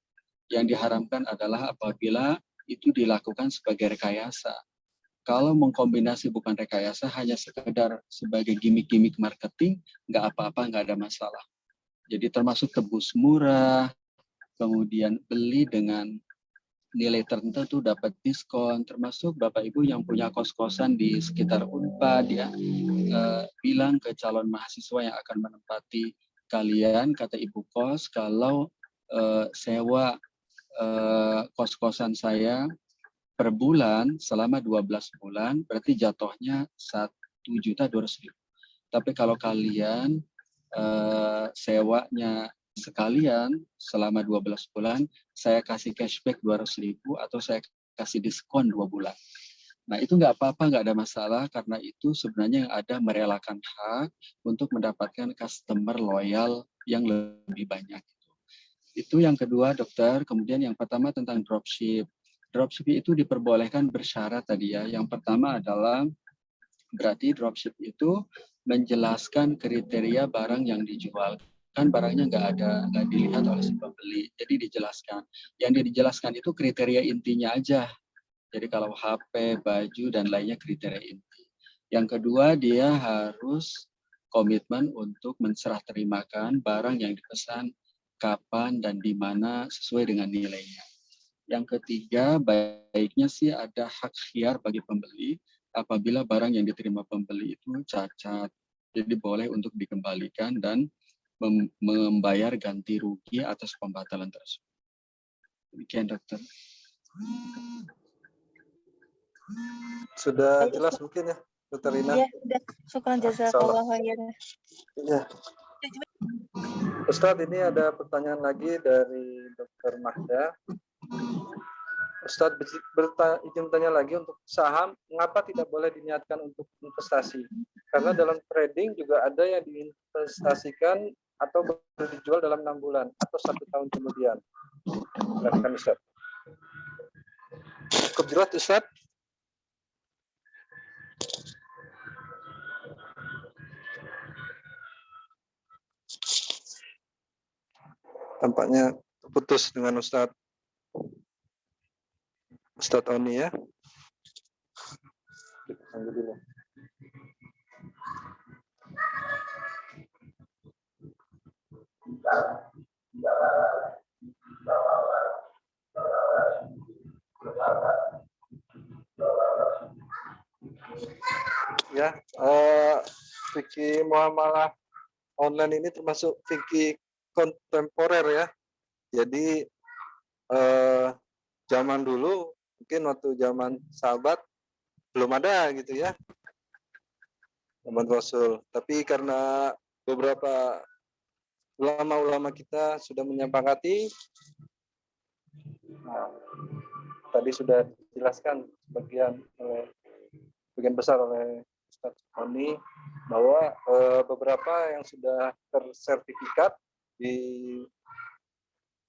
Yang diharamkan adalah apabila itu dilakukan sebagai rekayasa. Kalau mengkombinasi bukan rekayasa, hanya sekedar sebagai gimmick-gimmick marketing, nggak apa-apa, nggak ada masalah. Jadi termasuk tebus murah, kemudian beli dengan nilai tertentu dapat diskon, termasuk Bapak Ibu yang punya kos-kosan di sekitar Unpad, ya, bilang ke calon mahasiswa yang akan menempati kalian, kata Ibu kos, kalau sewa kos-kosan saya per bulan selama 12 bulan, berarti jatuhnya 1.200.000. Tapi kalau kalian sewanya sekalian selama 12 bulan, saya kasih cashback 200.000 atau saya kasih diskon 2 bulan. Nah itu nggak apa-apa, nggak ada masalah, karena itu sebenarnya yang ada merelakan hak untuk mendapatkan customer loyal yang lebih banyak. Itu yang kedua Dokter. Kemudian yang pertama tentang dropship. Dropship itu diperbolehkan bersyarat tadi ya. Yang pertama adalah berarti dropship itu menjelaskan kriteria barang yang dijual. Kan barangnya nggak dilihat oleh si pembeli, jadi dijelaskan. Yang dijelaskan itu kriteria intinya aja. Jadi kalau HP, baju dan lainnya kriteria inti. Yang kedua dia harus komitmen untuk menserah terimakan barang yang dipesan kapan dan di mana sesuai dengan nilainya. Yang ketiga, baiknya sih ada hak khiar bagi pembeli apabila barang yang diterima pembeli itu cacat. Jadi boleh untuk dikembalikan dan membayar ganti rugi atas pembatalan tersebut. Demikian, Dokter. Sudah jelas mungkin ya, Dokter Rina? Ya, sudah. Syukran jazakallah khairan. Ya. Ustadz, ini ada pertanyaan lagi dari Dokter Mahda. Ustadz izin tanya lagi untuk saham, mengapa tidak boleh diniatkan untuk investasi? Karena dalam trading juga ada yang diinvestasikan atau baru dijual dalam 6 bulan atau 1 tahun kemudian. Silakan Ustadz. Cukup jelas Ustadz? Tampaknya putus dengan Ustadz Oni ya. Alhamdulillah. Ya, fikih muamalah online ini termasuk fikih kontemporer ya. Jadi zaman dulu mungkin waktu zaman sahabat belum ada gitu ya, zaman Rasul. Tapi karena beberapa ulama-ulama kita sudah menyepakati, tadi sudah dijelaskan sebagian besar oleh Ustadz Oni bahwa beberapa yang sudah tersertifikat di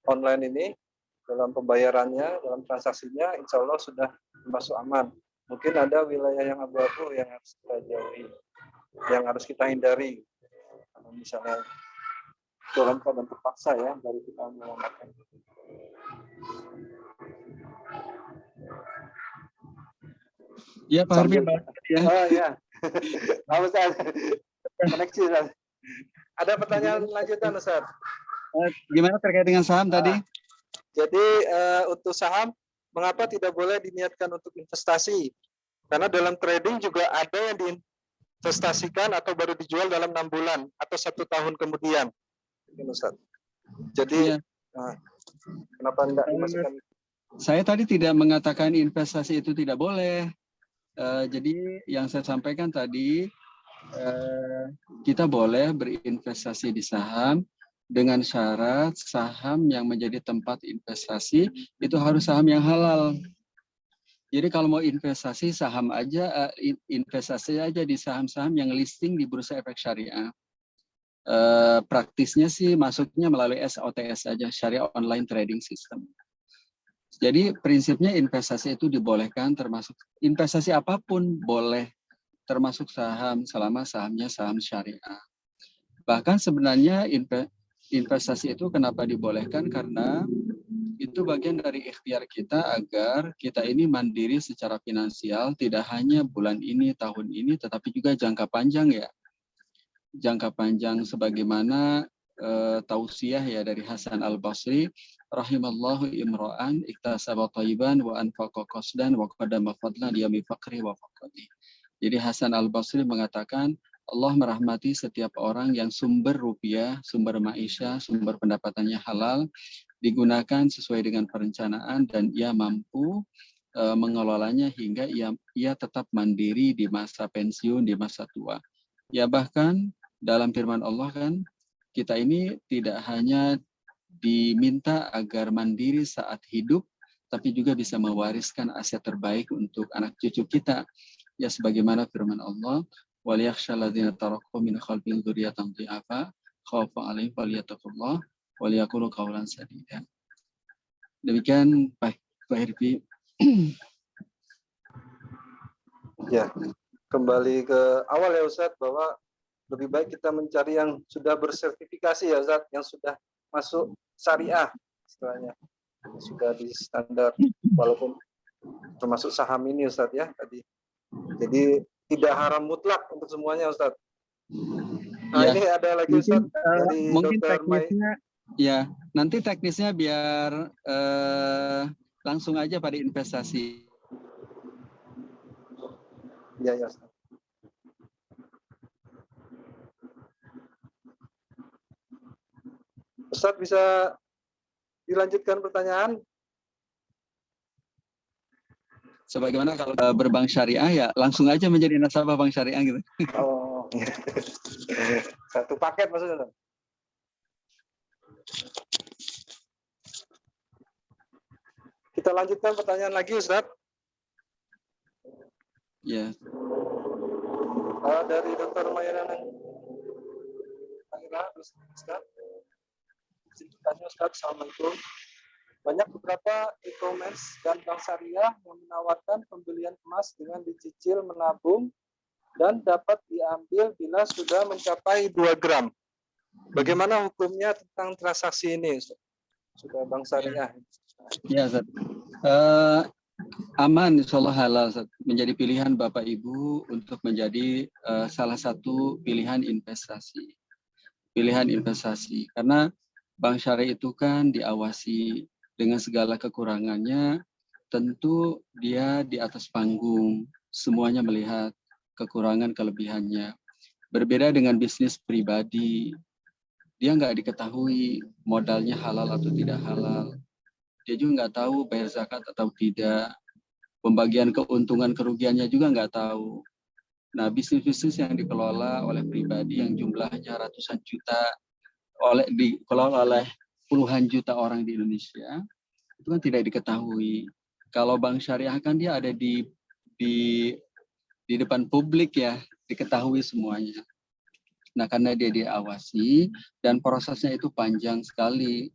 online ini dalam pembayarannya, dalam transaksinya, insya Allah sudah termasuk aman. Mungkin ada wilayah yang abu-abu yang harus kita jauhi, yang harus kita hindari. Kalau misalnya dalam keadaan terpaksa ya, dari kita menyelamatkan. Ya, Pak Harfi. Ya. Oh ya, Ustaz. Koneksi Ustaz. Ada pertanyaan lanjutan Ustaz? Gimana terkait dengan saham tadi? Jadi untuk saham, mengapa tidak boleh diniatkan untuk investasi? Karena dalam trading juga ada yang diinvestasikan atau baru dijual dalam 6 bulan atau 1 tahun kemudian. Ustaz. Jadi ya. Kenapa tidak dimasukkan? Saya tadi tidak mengatakan investasi itu tidak boleh. Jadi yang saya sampaikan tadi, kita boleh berinvestasi di saham dengan syarat saham yang menjadi tempat investasi itu harus saham yang halal. Jadi kalau mau investasi saham aja, investasi aja di saham-saham yang listing di Bursa Efek Syariah. Praktisnya sih masuknya melalui SOTS saja, Syariah Online Trading System. Jadi prinsipnya investasi itu dibolehkan, termasuk investasi apapun boleh, termasuk saham selama sahamnya saham syariah. Bahkan sebenarnya investasi itu kenapa dibolehkan, karena itu bagian dari ikhtiar kita agar kita ini mandiri secara finansial, tidak hanya bulan ini, tahun ini, tetapi juga jangka panjang ya. Jangka panjang sebagaimana tausiah ya dari Hasan Al-Basri, rahimallahu imra'an iktasaba thayyiban wa anfaqa qasdan wa qadama fadlan yami faqri wa faqadi. Jadi Hasan Al-Basri mengatakan Allah merahmati setiap orang yang sumber rupiah, sumber maisha, sumber pendapatannya halal, digunakan sesuai dengan perencanaan dan ia mampu mengelolanya hingga ia tetap mandiri di masa pensiun, di masa tua. Ya bahkan dalam firman Allah kan, kita ini tidak hanya diminta agar mandiri saat hidup, tapi juga bisa mewariskan aset terbaik untuk anak cucu kita. Ya sebagaimana firman Allah, وَلْيَخْشَى الَّذِينَ تَرَكُوا مِنْ خَلْفِهِمْ ذُرِّيَّةً ضِعَافًا خَافُوا عَلَيْهِمْ فَلْيَتَّقُوا اللَّهَ وَلْيَقُولُوا قَوْلًا سَدِيدًا. Demikian Pak Hirvi. Ya, kembali ke awal ya Ustadz, bahwa lebih baik kita mencari yang sudah bersertifikasi ya Ustadz, yang sudah masuk syariah istilahnya, sudah di standar, walaupun termasuk saham ini Ustadz ya tadi. Jadi tidak haram mutlak untuk semuanya Ustadz. Nah, Ya, ini ada lagi mungkin Ustaz dari mungkin Dr. Mai. teknisnya ya, nanti teknisnya biar langsung aja pada investasi. Ya, ya Ustaz. Ustaz bisa dilanjutkan pertanyaan? Sebagaimana kalau berbank syariah ya langsung aja menjadi nasabah bank syariah gitu. Oh, satu paket maksudnya. Kita lanjutkan pertanyaan lagi, Ustaz. Ya. Dari Dr. Mayana. Ustaz. Ustaz, Assalamualaikum. Banyak beberapa e-commerce dan bank syariah yang menawarkan pembelian emas dengan dicicil menabung dan dapat diambil bila sudah mencapai 2 gram. Bagaimana hukumnya tentang transaksi ini? Sudah bank syariah. Ya, Ustaz. Aman, insyaallah halal, Ustaz. Menjadi pilihan Bapak Ibu untuk menjadi salah satu pilihan investasi. Pilihan investasi. Karena bank syariah itu kan diawasi dengan segala kekurangannya, tentu dia di atas panggung, semuanya melihat kekurangan kelebihannya. Berbeda dengan bisnis pribadi, dia nggak diketahui modalnya halal atau tidak halal. Dia juga nggak tahu bayar zakat atau tidak. Pembagian keuntungan kerugiannya juga nggak tahu. Nah, bisnis-bisnis yang dikelola oleh pribadi yang jumlahnya ratusan juta, dikelola oleh puluhan juta orang di Indonesia, itu kan tidak diketahui. Kalau bank syariah kan dia ada di depan publik ya, diketahui semuanya. Nah, karena dia diawasi dan prosesnya itu panjang sekali.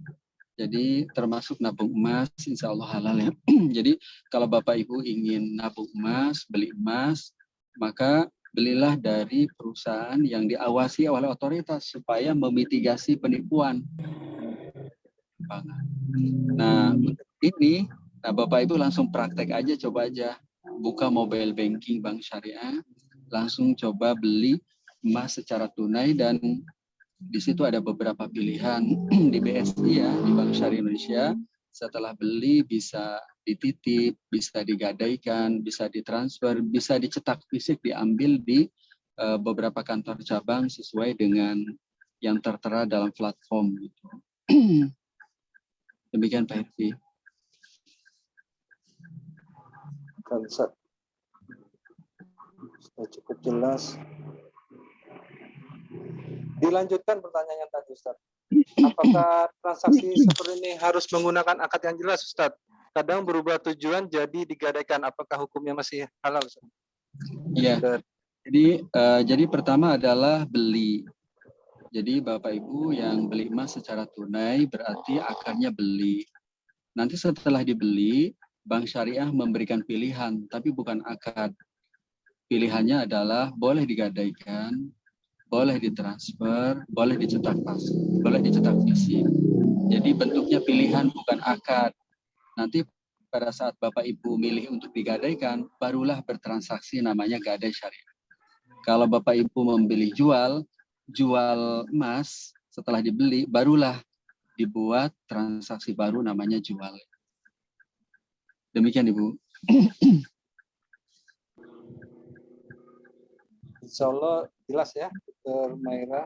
Jadi termasuk nabung emas, insya Allah halal ya. Jadi kalau Bapak Ibu ingin nabung emas, beli emas, maka belilah dari perusahaan yang diawasi oleh otoritas supaya memitigasi penipuan. Nah, ini, Bapak Ibu langsung praktek aja, coba aja. Buka mobile banking bank syariah, langsung coba beli emas secara tunai dan di situ ada beberapa pilihan di BSI ya, di Bank Syariah Indonesia. Setelah beli bisa dititip, bisa digadaikan, bisa ditransfer, bisa dicetak fisik, diambil di beberapa kantor cabang sesuai dengan yang tertera dalam platform gitu. Demikian Pak Herfi. Sudah cukup jelas. Dilanjutkan pertanyaan tadi, Ustaz. Apakah transaksi seperti ini harus menggunakan akad yang jelas, Ustaz? Kadang berubah tujuan jadi digadaikan. Apakah hukumnya masih halal, Ustaz? Iya. Jadi pertama adalah beli. Jadi Bapak Ibu yang beli emas secara tunai berarti akadnya beli. Nanti setelah dibeli, Bank Syariah memberikan pilihan, tapi bukan akad. Pilihannya adalah boleh digadaikan, boleh ditransfer, boleh dicetak fisik. Jadi bentuknya pilihan bukan akad. Nanti pada saat Bapak Ibu milih untuk digadaikan, barulah bertransaksi namanya gadai syariah. Kalau Bapak Ibu memilih jual emas setelah dibeli, barulah dibuat transaksi baru namanya jual. Demikian Ibu. Insya Allah jelas ya, Dr. Maira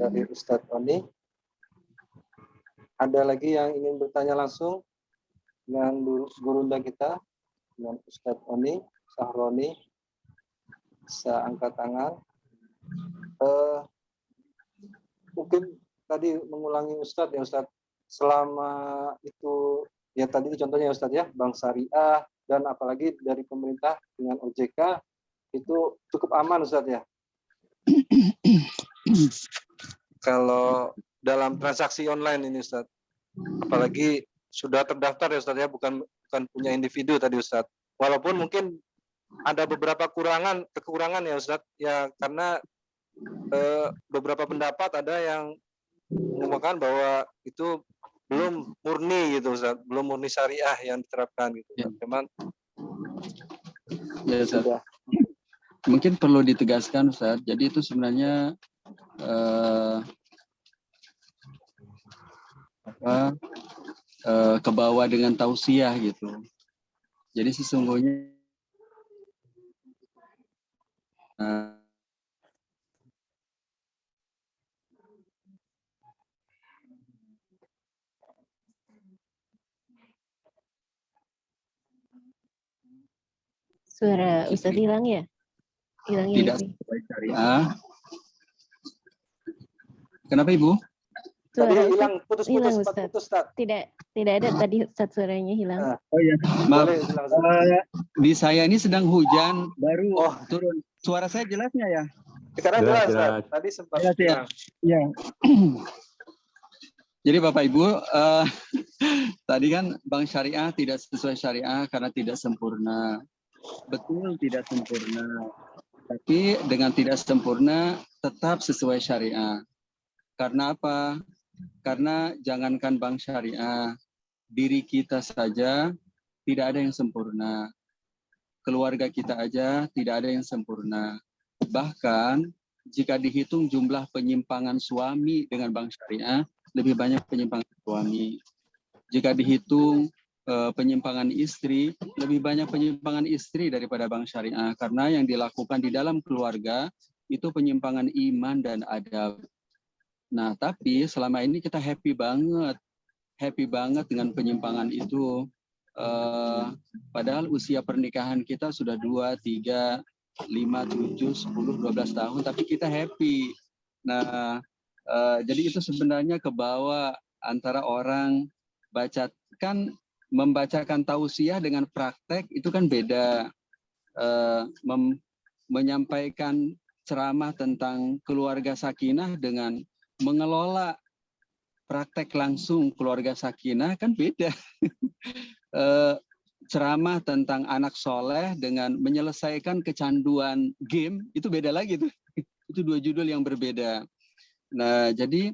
dari Ustadz Oni. Ada lagi yang ingin bertanya langsung dengan gurunda kita, dengan Ustadz Oni, Sahroni, bisa angkat tangan. Mungkin tadi mengulangi Ustadz ya Ustadz, selama itu ya tadi itu contohnya Ustadz ya, Bank Syariah dan apalagi dari pemerintah dengan OJK itu cukup aman Ustadz ya. Kalau dalam transaksi online ini Ustadz, apalagi sudah terdaftar ya Ustadz ya, bukan punya individu tadi Ustadz. Walaupun mungkin ada beberapa kekurangan ya Ustadz ya, karena beberapa pendapat ada yang mengatakan bahwa itu belum murni gitu Ustadz, belum murni syariah yang diterapkan gitu. Ya. Cuman ya Ustadz. Mungkin perlu ditegaskan Ustadz, jadi itu sebenarnya ke bawah dengan tausiah gitu. Jadi sesungguhnya Suara Ustadz hilang ya? Hilang ya? tidak sesuai syariah. Kenapa Ibu? Tadi Suara hilang, Ustadz putus-putus, hilang, Ustaz, Ustadz. putus, Ustaz. Tidak ada tadi Ustadz suaranya hilang. Oh ya, maaf. Boleh silakan, Ustaz. Di saya ini sedang hujan, baru turun. Suara saya jelas nggak ya? Sekarang Jelas, jelas, Ustaz. jelas. Tadi sempat Jelas ya? hilang. Iya. Jadi Bapak Ibu, tadi kan Bank Syariah tidak sesuai syariah karena tidak sempurna. Betul tidak sempurna. Tapi dengan tidak sempurna tetap sesuai syariah. Karena apa? Karena jangankan Bank Syariah, diri kita saja tidak ada yang sempurna. Keluarga kita aja tidak ada yang sempurna. Bahkan jika dihitung jumlah penyimpangan suami dengan Bank Syariah, lebih banyak penyimpangan suami. Jika dihitung penyimpangan istri, lebih banyak penyimpangan istri daripada Bank Syariah. Karena yang dilakukan di dalam keluarga itu penyimpangan iman dan adab. Nah, tapi selama ini kita happy banget dengan penyimpangan itu. Padahal usia pernikahan kita sudah 2, 3, 5, 7, 10, 12 tahun, tapi kita happy. Nah, jadi itu sebenarnya ke bawah antara orang membacakan tausiah dengan praktek itu kan beda. Menyampaikan ceramah tentang keluarga sakinah dengan mengelola praktek langsung keluarga sakinah kan beda. Ceramah tentang anak soleh dengan menyelesaikan kecanduan game itu beda lagi tuh. Itu 2 judul yang berbeda. Nah, jadi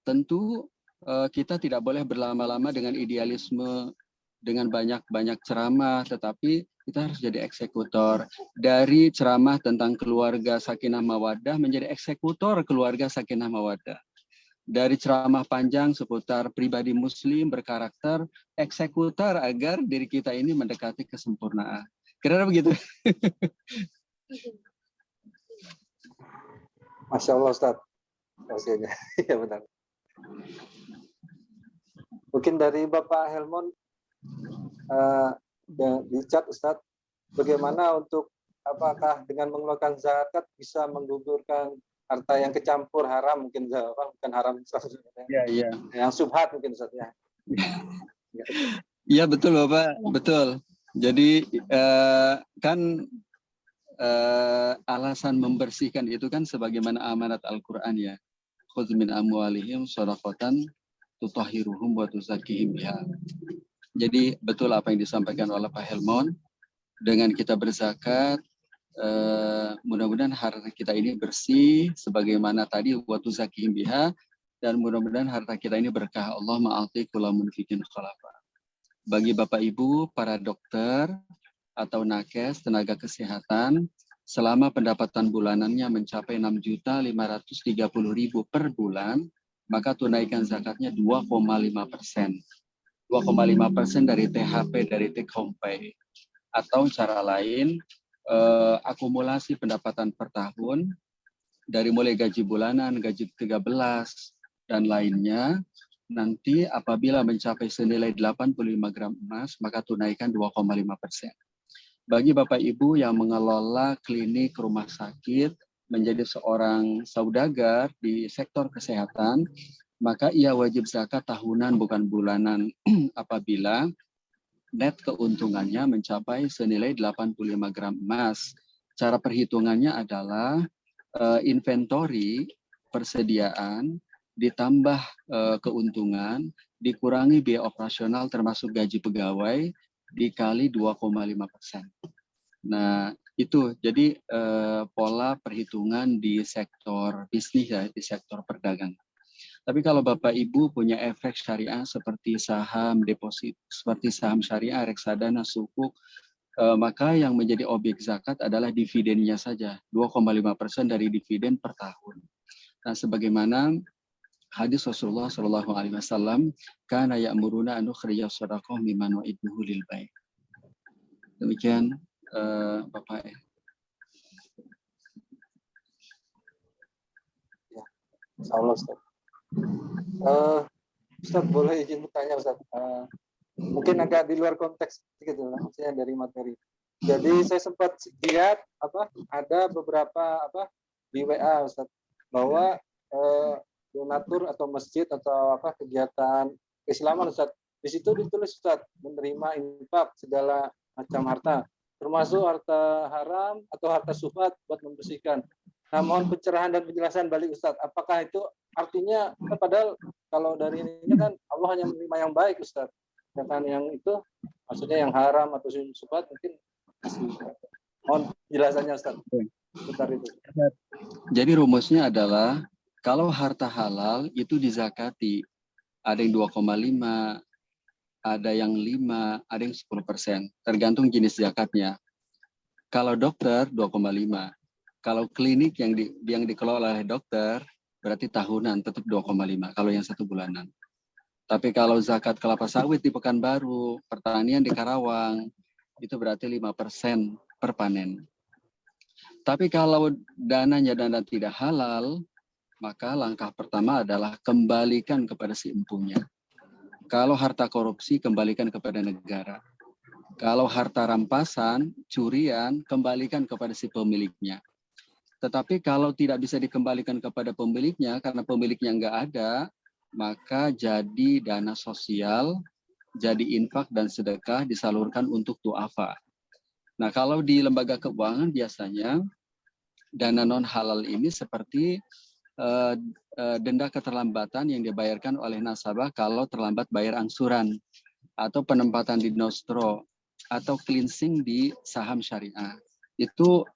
tentu kita tidak boleh berlama-lama dengan idealisme, dengan banyak-banyak ceramah, tetapi kita harus jadi eksekutor. Dari ceramah tentang keluarga sakinah mawaddah menjadi eksekutor keluarga sakinah mawaddah. Dari ceramah panjang seputar pribadi muslim berkarakter, eksekutor agar diri kita ini mendekati kesempurnaan. Kira-kira begitu. Masya Allah, Ustaz. Hasilnya. Ya benar. Mungkin dari Bapak Helmon di chat, Ustaz, bagaimana untuk apakah dengan mengeluarkan zakat bisa menggugurkan harta yang kecampur haram, mungkin bukan haram, Iya. yang subhat mungkin, Ustaz, ya. Iya betul Bapak, betul. Jadi kan alasan membersihkan itu kan sebagaimana amanat Al-Quran ya. Khudz min amwalihim shadaqatan tutahhiruhum wa tuzakkihim biha. Jadi betul apa yang disampaikan oleh Pak Helmon. Dengan kita berzakat, mudah-mudahan harta kita ini bersih sebagaimana tadi wa tuzakkihim biha, dan mudah-mudahan harta kita ini berkah. Allah ma'ati kula munfikin khalafa. Bagi Bapak Ibu, para dokter atau nakes, tenaga kesehatan, selama pendapatan bulanannya mencapai 6.530.000 per bulan, maka tunaikan zakatnya 2,5%. 2,5% dari THP, dari take home pay. Atau cara lain, akumulasi pendapatan per tahun, dari mulai gaji bulanan, gaji 13, dan lainnya, nanti apabila mencapai senilai 85 gram emas, maka tunaikan 2,5%. Bagi Bapak Ibu yang mengelola klinik rumah sakit, menjadi seorang saudagar di sektor kesehatan, maka ia wajib zakat tahunan bukan bulanan apabila net keuntungannya mencapai senilai 85 gram emas. Cara perhitungannya adalah inventory persediaan ditambah keuntungan dikurangi biaya operasional termasuk gaji pegawai dikali 2,5%. Nah, itu jadi pola perhitungan di sektor bisnis ya, di sektor perdagangan. Tapi kalau Bapak Ibu punya efek syariah seperti saham deposit, seperti saham syariah, reksadana, sukuk, maka yang menjadi objek zakat adalah dividennya saja, 2,5% dari dividen per tahun. Nah, sebagaimana hadis Rasulullah Shallallahu Alaihi Wasallam, kana ya'muruna an nukhrija shadaqah mimman wa'iduhu lil bai'. Demikian Bapak. Insyaallah Ustaz. Ustaz boleh izin bertanya Ustaz. Mungkin agak di luar konteks gitu lah, maksudnya dari materi. Jadi saya sempat lihat ada beberapa di WA Ustaz bahwa donatur atau masjid atau kegiatan keislaman Ustaz. Di situ ditulis Ustaz menerima infak segala macam harta, termasuk harta haram atau harta syubhat buat membersihkan. Nah, mohon pencerahan dan penjelasan balik Ustaz. Apakah itu artinya padahal kalau dari ini kan Allah hanya menerima yang baik Ustaz. Sedangkan yang itu maksudnya yang haram atau syubhat mungkin mohon penjelasannya Ustaz. Sebentar itu. Jadi rumusnya adalah kalau harta halal itu dizakati. Ada yang 2,5, ada yang 5, ada yang 10%. Tergantung jenis zakatnya. Kalau dokter 2,5. Kalau klinik yang dikelola oleh dokter berarti tahunan tetap 2,5 kalau yang 1 bulanan. Tapi kalau zakat kelapa sawit di Pekanbaru, pertanian di Karawang, itu berarti 5% per panen. Tapi kalau dananya dana tidak halal, maka langkah pertama adalah kembalikan kepada si empunya. Kalau harta korupsi, kembalikan kepada negara. Kalau harta rampasan, curian, kembalikan kepada si pemiliknya. Tetapi kalau tidak bisa dikembalikan kepada pemiliknya, karena pemiliknya nggak ada, maka jadi dana sosial, jadi infak dan sedekah disalurkan untuk du'afa. Nah, kalau di lembaga keuangan biasanya dana non halal ini seperti denda keterlambatan yang dibayarkan oleh nasabah kalau terlambat bayar angsuran, atau penempatan di nostro, atau cleansing di saham syariah. Itu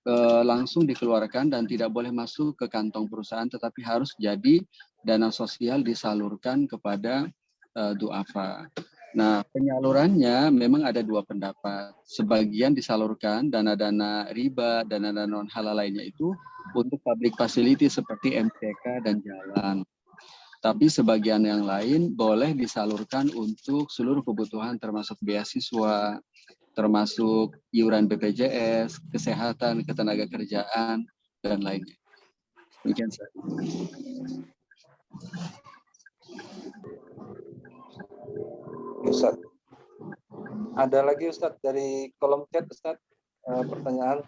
langsung dikeluarkan dan tidak boleh masuk ke kantong perusahaan, tetapi harus jadi dana sosial disalurkan kepada du'afa. Nah, penyalurannya memang ada 2 pendapat. Sebagian disalurkan dana-dana riba, dana-dana non halal lainnya itu untuk public facility seperti MTK dan jalan. Tapi sebagian yang lain boleh disalurkan untuk seluruh kebutuhan termasuk beasiswa, termasuk iuran BPJS, kesehatan, ketenaga kerjaan, dan lainnya. Demikian saja. Ustaz. Ada lagi Ustaz dari kolom chat Ustaz, pertanyaan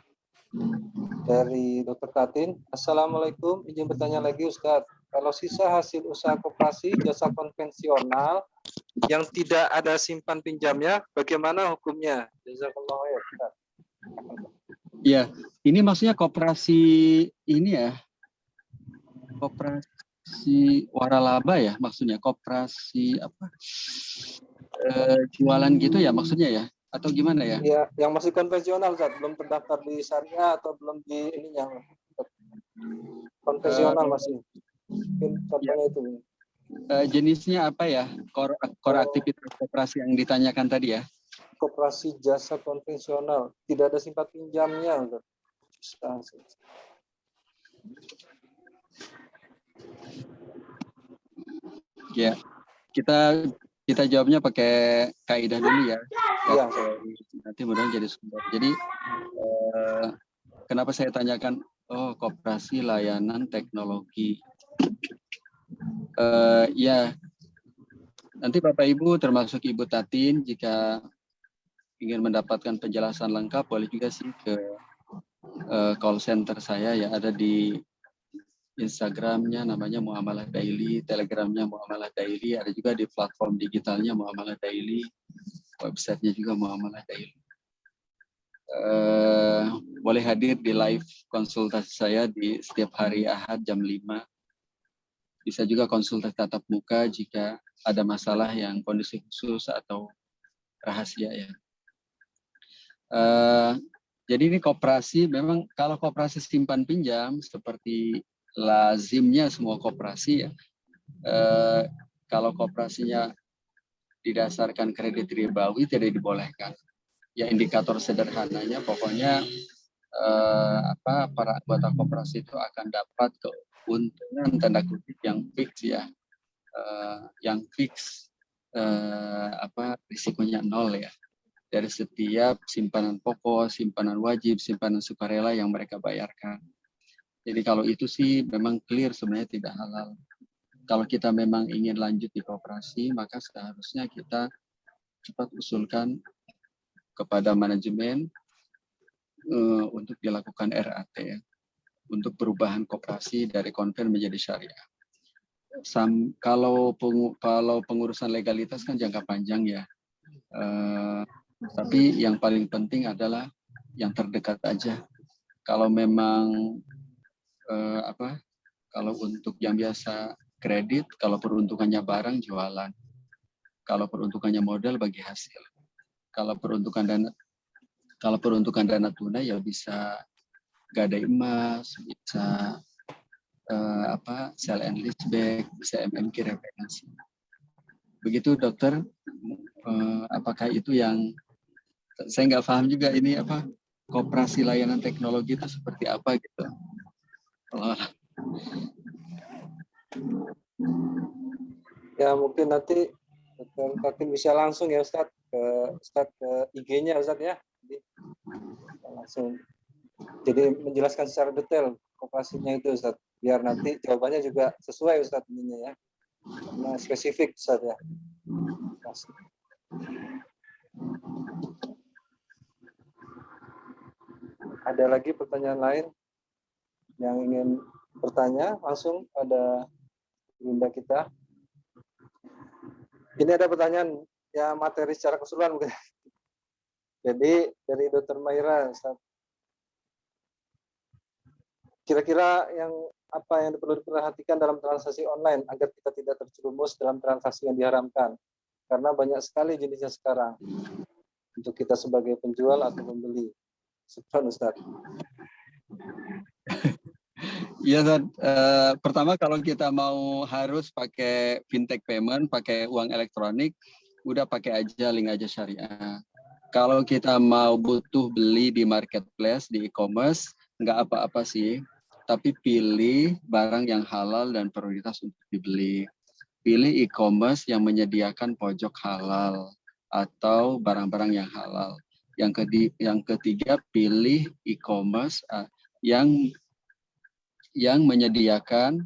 dari Dr. Katin. Assalamualaikum, izin bertanya lagi Ustaz. Kalau sisa hasil usaha koperasi jasa konvensional yang tidak ada simpan pinjamnya, bagaimana hukumnya? Jazakallahu khairan Ustaz. Ya, ini maksudnya koperasi ini ya, koperasi waralaba ya, maksudnya koperasi apa? Jualan gitu ya maksudnya ya, atau gimana ya? Ya, yang masih konvensional Ustaz, belum terdaftar di syariah atau belum di ini yang konvensional masih. Mungkin contohnya itu. Jenisnya apa ya? Core aktivitas koperasi yang ditanyakan tadi ya? Koperasi jasa konvensional, tidak ada simpan pinjamnya Ustaz. Ya, kita jawabnya pakai kaidah dulu ya. Iya. Nanti mudah-mudahan jadi sumber. Jadi kenapa saya tanyakan? Oh, koperasi layanan teknologi. Ya, nanti Bapak Ibu termasuk Ibu Tatin jika ingin mendapatkan penjelasan lengkap boleh juga sih ke call center saya ya, ada di Instagramnya namanya Muamalah Daily, Telegramnya Muamalah Daily, ada juga di platform digitalnya Muamalah Daily, websitenya juga Muamalah Daily. Boleh hadir di live konsultasi saya di setiap hari Ahad jam 5. Bisa juga konsultasi tatap muka jika ada masalah yang kondisi khusus atau rahasia ya. Jadi ini koperasi, memang kalau koperasi simpan pinjam seperti lazimnya semua koperasi ya, kalau koperasinya didasarkan kredit ribawi tidak dibolehkan. Ya indikator sederhananya pokoknya para anggota koperasi itu akan dapat keuntungan tanda kutip yang fix ya, yang fix risikonya nol ya, dari setiap simpanan pokok, simpanan wajib, simpanan sukarela yang mereka bayarkan. Jadi kalau itu sih memang clear sebenarnya tidak halal. Kalau kita memang ingin lanjut di koperasi, maka seharusnya kita cepat usulkan kepada manajemen untuk dilakukan RAT ya, untuk perubahan koperasi dari konven menjadi syariah. Kalau pengurusan legalitas kan jangka panjang ya, tapi yang paling penting adalah yang terdekat aja. Kalau memang kalau untuk yang biasa kredit, kalau peruntukannya barang jualan, kalau peruntukannya modal bagi hasil, kalau peruntukan dana tunai ya bisa gadai emas, bisa sell and lease back, bisa MMQ refinansi. Begitu dokter, apakah itu yang saya nggak paham juga ini koperasi layanan teknologi itu seperti apa gitu. Ya mungkin nanti Dr. Fatin bisa langsung ya Ustadz ke IG-nya Ustadz ya. Langsung. Jadi menjelaskan secara detail koperasinya itu Ustadz. Biar nanti jawabannya juga sesuai Ustadz ininya ya. Karena spesifik Ustadz ya. Ada lagi pertanyaan lain yang ingin bertanya langsung pada Bunda kita. Ini ada pertanyaan ya materi secara keseluruhan mungkin. Jadi dari Dr. Maira, kira-kira apa yang perlu diperhatikan dalam transaksi online agar kita tidak terjerumus dalam transaksi yang diharamkan? Karena banyak sekali jenisnya sekarang untuk kita sebagai penjual atau pembeli. Ustaz. Iya, pertama kalau kita mau harus pakai fintech payment, pakai uang elektronik, udah pakai aja link aja syariah. Kalau kita mau butuh beli di marketplace, di e-commerce, nggak apa-apa sih. Tapi pilih barang yang halal dan prioritas untuk dibeli. Pilih e-commerce yang menyediakan pojok halal atau barang-barang yang halal. Yang ketiga, pilih e-commerce yang menyediakan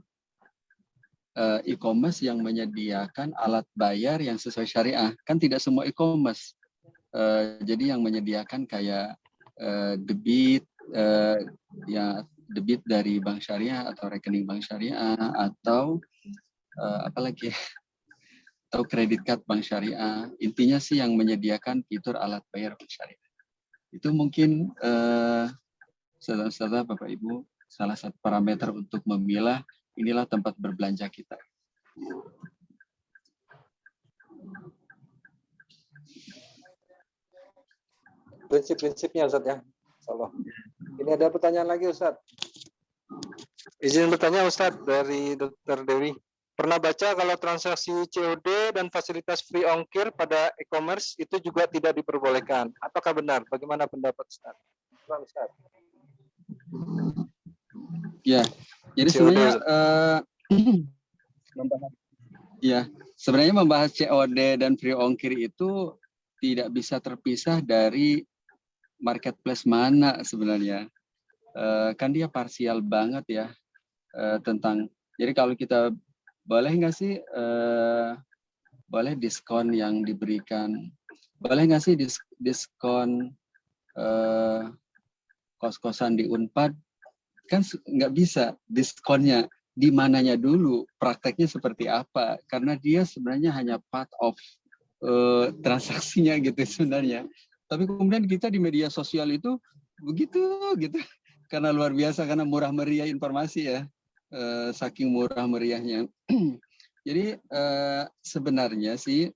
e-commerce yang menyediakan alat bayar yang sesuai syariah. Kan tidak semua e-commerce. Jadi yang menyediakan kayak debit debit dari bank syariah atau rekening bank syariah atau apalagi atau kredit card bank syariah. Intinya sih yang menyediakan fitur alat bayar bank syariah. Itu mungkin saudara-saudara Bapak Ibu salah satu parameter untuk memilah inilah tempat berbelanja kita. Prinsip-prinsipnya Ustaz ya. Insyaallah. Ini ada pertanyaan lagi Ustaz. Izin bertanya Ustaz dari Dr. Dewi. Pernah baca kalau transaksi COD dan fasilitas free ongkir pada e-commerce itu juga tidak diperbolehkan. Apakah benar? Bagaimana pendapat Ustaz? Ustaz. Ya, jadi sebenarnya membahas COD dan free ongkir itu tidak bisa terpisah dari marketplace mana sebenarnya. Kan dia parsial banget ya tentang. Jadi kalau kita boleh nggak sih boleh diskon yang diberikan, boleh nggak sih diskon kos-kosan di Unpad, kan nggak bisa diskonnya di mananya dulu, prakteknya seperti apa, karena dia sebenarnya hanya part of transaksinya gitu sebenarnya. Tapi kemudian kita di media sosial itu begitu gitu, karena luar biasa, karena murah meriah informasi ya, saking murah meriahnya. Jadi sebenarnya sih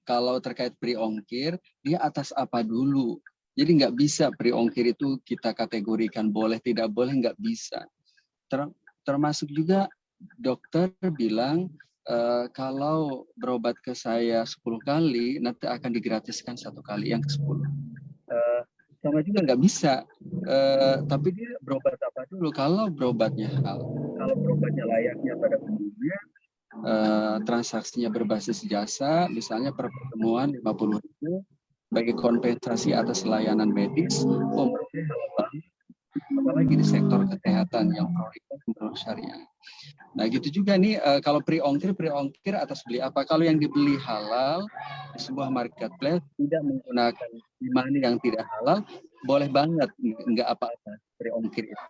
kalau terkait free ongkir, dia atas apa dulu? Jadi nggak bisa free ongkir itu kita kategorikan boleh tidak boleh, nggak bisa. Termasuk juga dokter bilang kalau berobat ke saya 10 kali nanti akan digratiskan 1 kali yang ke-10. Sama juga nggak bisa. Tapi dia berobat apa dulu? Kalau berobatnya layaknya pada umumnya, transaksinya berbasis jasa, misalnya per pertemuan 50.000 bagi kompensasi atas layanan medis, menurut saya halal banget. Apalagi di sektor kesehatan yang prioritas menurut syariah. Nah gitu juga nih, kalau pre-ongkir atas beli apa? Kalau yang dibeli halal di sebuah marketplace tidak menggunakan money yang tidak halal, boleh banget, nggak apa-apa pre-ongkir itu.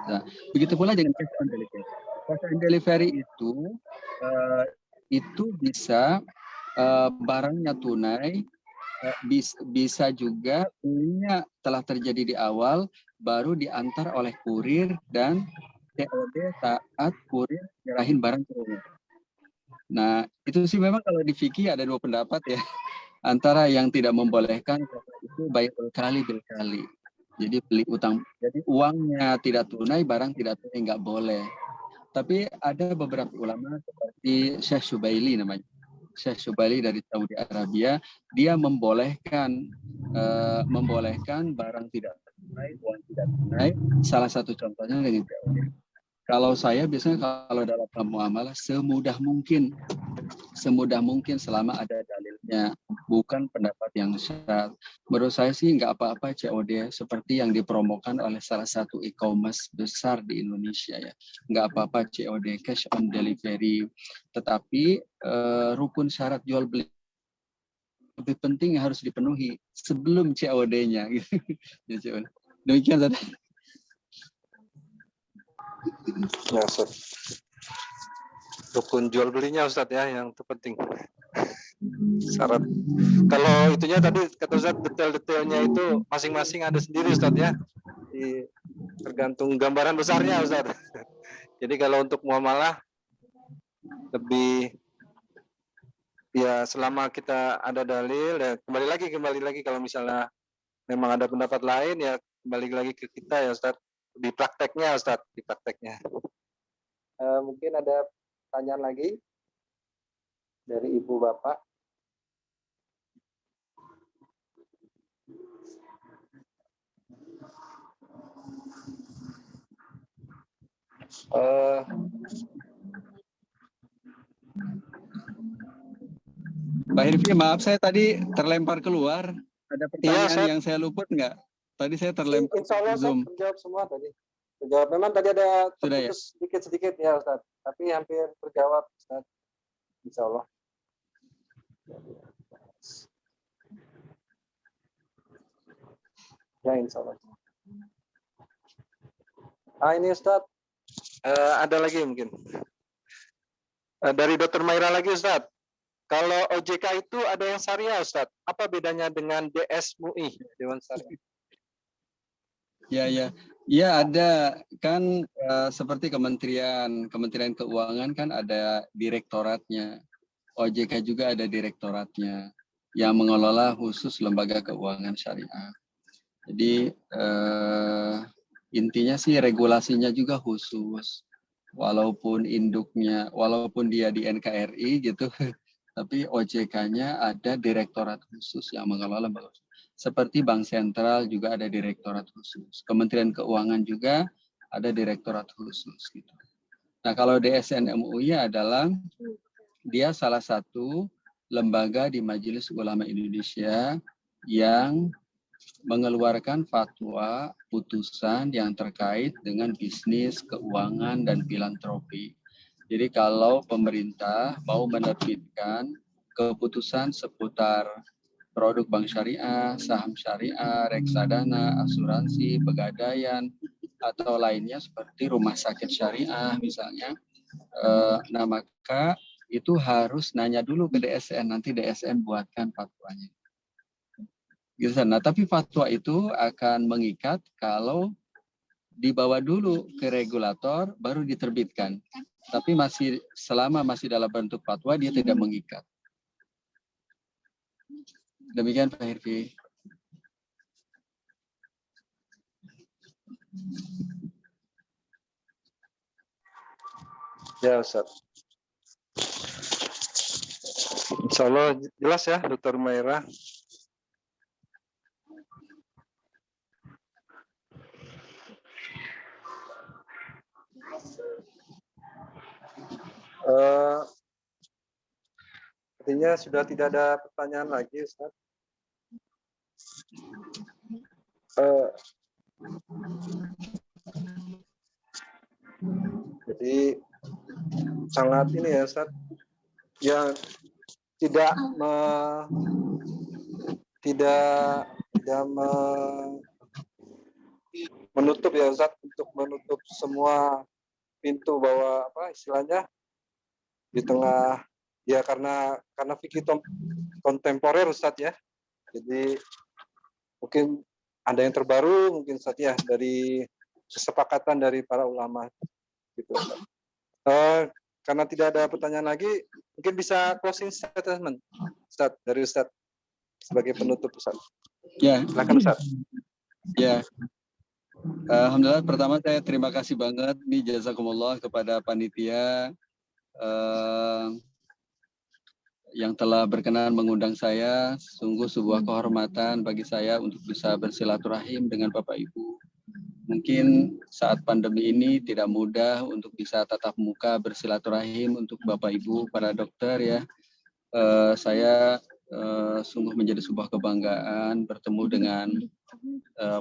Nah, begitu pula dengan cash on delivery. Cash on delivery itu bisa barangnya tunai, bisa juga belinya telah terjadi di awal, baru diantar oleh kurir dan COD saat kurir nyerahin barang ke rumah. Nah, itu sih memang kalau di fikih ada dua pendapat ya. Antara yang tidak membolehkan itu baik berkali-kali. Jadi beli utang, jadi uangnya tidak tunai, barang tidak tunai nggak boleh. Tapi ada beberapa ulama seperti Syekh Syubaili namanya. Syekh Syubaili dari Saudi Arabia, dia membolehkan barang tidak tunai, uang tidak tunai. Salah satu contohnya dengan COD. Kalau saya biasanya kalau dalam muamalah semudah mungkin selama ada dalilnya, bukan pendapat yang syad. Menurut saya sih nggak apa-apa COD seperti yang dipromokan oleh salah satu e-commerce besar di Indonesia ya. Nggak apa-apa COD, cash on delivery. Tetapi rukun syarat jual beli lebih penting yang harus dipenuhi sebelum COD-nya. Gitu. Demikian tadi. Ya, Ustaz. Rukun jual belinya Ustaz ya yang terpenting. Syarat. Kalau itunya tadi kata Ustaz detail-detailnya itu masing-masing ada sendiri Ustaz ya. Tergantung gambaran besarnya Ustaz. Jadi kalau untuk muamalah lebih ya selama kita ada dalil ya kembali lagi kalau misalnya memang ada pendapat lain ya kembali lagi ke kita ya Ustaz. Di prakteknya Ustaz, di prakteknya. Mungkin ada pertanyaan lagi dari Ibu Bapak. Pak Hirfi, maaf saya tadi terlempar keluar. Ada pertanyaan yang saya luput nggak? Tadi saya terlempar. Insya Allah Zoom. Saya terjawab semua tadi. Terjawab. Memang tadi ada terputus sedikit-sedikit ya Ustaz. Tapi hampir terjawab Ustaz. Insya Allah. Ya insya Allah. Ini Ustaz. Ada lagi mungkin. Dari Dr. Maira lagi Ustaz. Kalau OJK itu ada yang syariah Ustaz. Apa bedanya dengan DS MUI? Dewan Syariah. Ya ada kan seperti Kementerian Keuangan kan ada direktoratnya. OJK juga ada direktoratnya yang mengelola khusus lembaga keuangan syariah. Jadi intinya sih regulasinya juga khusus. Walaupun dia di NKRI gitu, tapi OJK-nya ada direktorat khusus yang mengelola lembaga. Seperti Bank Sentral juga ada direktorat khusus. Kementerian Keuangan juga ada direktorat khusus gitu. Nah, kalau DSN MUI adalah dia salah satu lembaga di Majelis Ulama Indonesia yang mengeluarkan fatwa putusan yang terkait dengan bisnis, keuangan, dan filantropi. Jadi kalau pemerintah mau menerbitkan keputusan seputar produk bank syariah, saham syariah, reksadana, asuransi, pegadaian, atau lainnya seperti rumah sakit syariah misalnya, nah maka itu harus nanya dulu ke DSN, nanti DSN buatkan fatwanya. Gitu. Nah, tapi fatwa itu akan mengikat kalau dibawa dulu ke regulator baru diterbitkan. Tapi selama masih dalam bentuk fatwa dia tidak mengikat. Demikian Pak Hirfi. Ya Ustaz. Insya Allah jelas ya Dr. Maira. Sepertinya sudah tidak ada pertanyaan lagi, Ustaz. Jadi sangat ini ya Ustaz, yang tidak menutup ya Ustaz, untuk menutup semua pintu bahwa apa istilahnya di tengah ya karena fikih kontemporer Ustaz ya. Jadi mungkin ada yang terbaru mungkin Ustaz ya dari kesepakatan dari para ulama gitu Ustaz. Karena tidak ada pertanyaan lagi, mungkin bisa closing statement Ustaz dari Ustaz sebagai penutup Ustaz. Ya, silakan Ustaz. Ya. Alhamdulillah, pertama saya terima kasih banget nih jazakumullah kepada panitia yang telah berkenan mengundang saya. Sungguh sebuah kehormatan bagi saya untuk bisa bersilaturahim dengan Bapak Ibu. Mungkin saat pandemi ini tidak mudah untuk bisa tatap muka bersilaturahim untuk Bapak Ibu para dokter ya. Saya sungguh menjadi sebuah kebanggaan bertemu dengan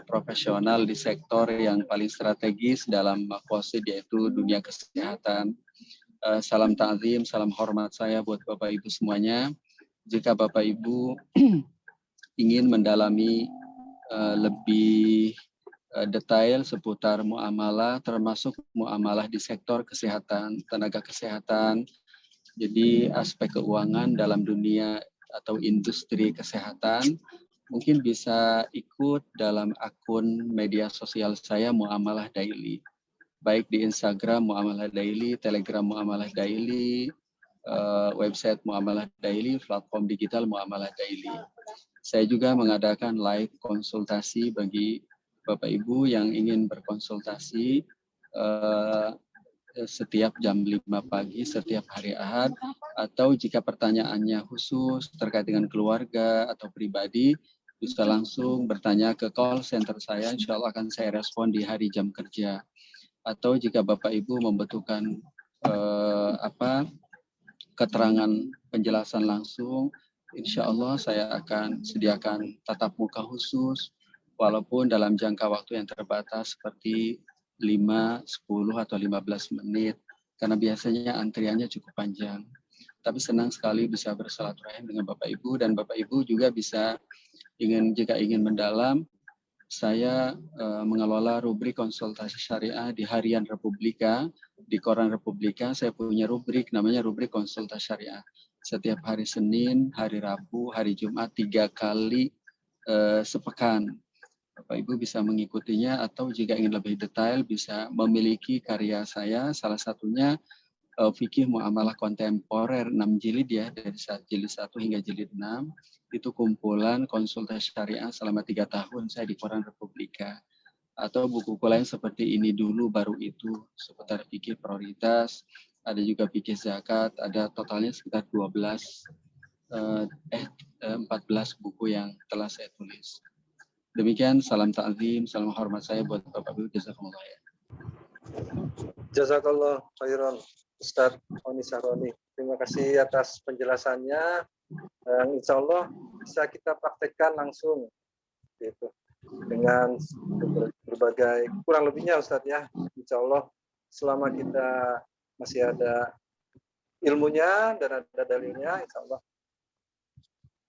profesional di sektor yang paling strategis dalam maqasid yaitu dunia kesehatan. Salam ta'zim, salam hormat saya buat Bapak Ibu semuanya. Jika Bapak Ibu ingin mendalami lebih detail seputar muamalah, termasuk muamalah di sektor kesehatan, tenaga kesehatan, jadi aspek keuangan dalam dunia atau industri kesehatan, mungkin bisa ikut dalam akun media sosial saya Muamalah Daily. Baik di Instagram Muamalah Daily, Telegram Muamalah Daily, website Muamalah Daily, platform digital Muamalah Daily. Saya juga mengadakan live konsultasi bagi Bapak Ibu yang ingin berkonsultasi setiap jam 5 pagi setiap hari Ahad, atau jika pertanyaannya khusus terkait dengan keluarga atau pribadi, bisa langsung bertanya ke call center saya, insya Allah akan saya respon di hari jam kerja. Atau jika Bapak Ibu membutuhkan keterangan penjelasan langsung, insya Allah saya akan sediakan tatap muka khusus, walaupun dalam jangka waktu yang terbatas seperti 5, 10, atau 15 menit, karena biasanya antriannya cukup panjang. Tapi senang sekali bisa bersilaturahim dengan Bapak Ibu, dan Bapak Ibu juga bisa jika ingin mendalam, saya mengelola rubrik konsultasi syariah di Harian Republika, di Koran Republika. Saya punya rubrik namanya rubrik konsultasi syariah. Setiap hari Senin, hari Rabu, hari Jumat 3 kali sepekan. Bapak Ibu bisa mengikutinya, atau jika ingin lebih detail bisa memiliki karya saya, salah satunya Fikih Muamalah Kontemporer 6 jilid ya, dari jilid 1 hingga jilid 6. Itu kumpulan konsultasi syariah selama 3 tahun saya di Koran Republika. Atau buku-buku lain seperti Ini Dulu Baru Itu, seputar fikih prioritas, ada juga fikih zakat, ada totalnya sekitar 14 buku yang telah saya tulis. Demikian, salam ta'zim, salam hormat saya buat Bapak Ibu, jazakumullah ya. Jazakallah khairan Ustaz Oni Sahroni. Terima kasih atas penjelasannya. Insya Allah bisa kita praktekkan langsung gitu, dengan berbagai kurang lebihnya Ustaz ya. Insya Allah selama kita masih ada ilmunya dan ada dalilnya, insya Allah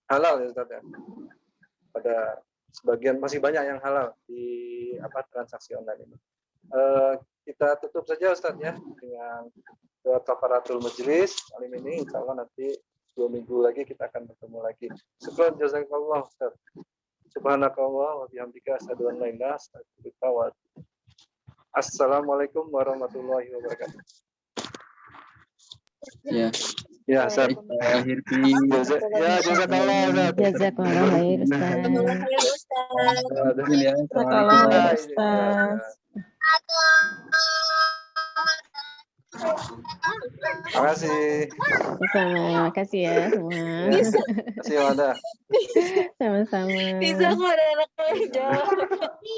halal ya Ustaz ya. Pada sebagian masih banyak yang halal di transaksi online ini. Kita tutup saja Ustaz ya dengan doa kafaratul majelis malam ini. Insya Allah nanti 2 minggu lagi kita akan bertemu lagi. Syukran jazakallah Ustaz. Subhanakallah wa bihamdika asyhadu an la ilaha illa anta astaghfiruka wa atubu ilaik. Assalamualaikum warahmatullahi wabarakatuh. Ya. Ya, Ustaz. Ya, jazakallah Ustaz. Jazakallah khair Ustaz. Jazakallah khair Ustaz. Terima kasih. Sama, makasih ya semua. Terima kasih Wanda. Sama-sama. Bisa kok ada anak jawab.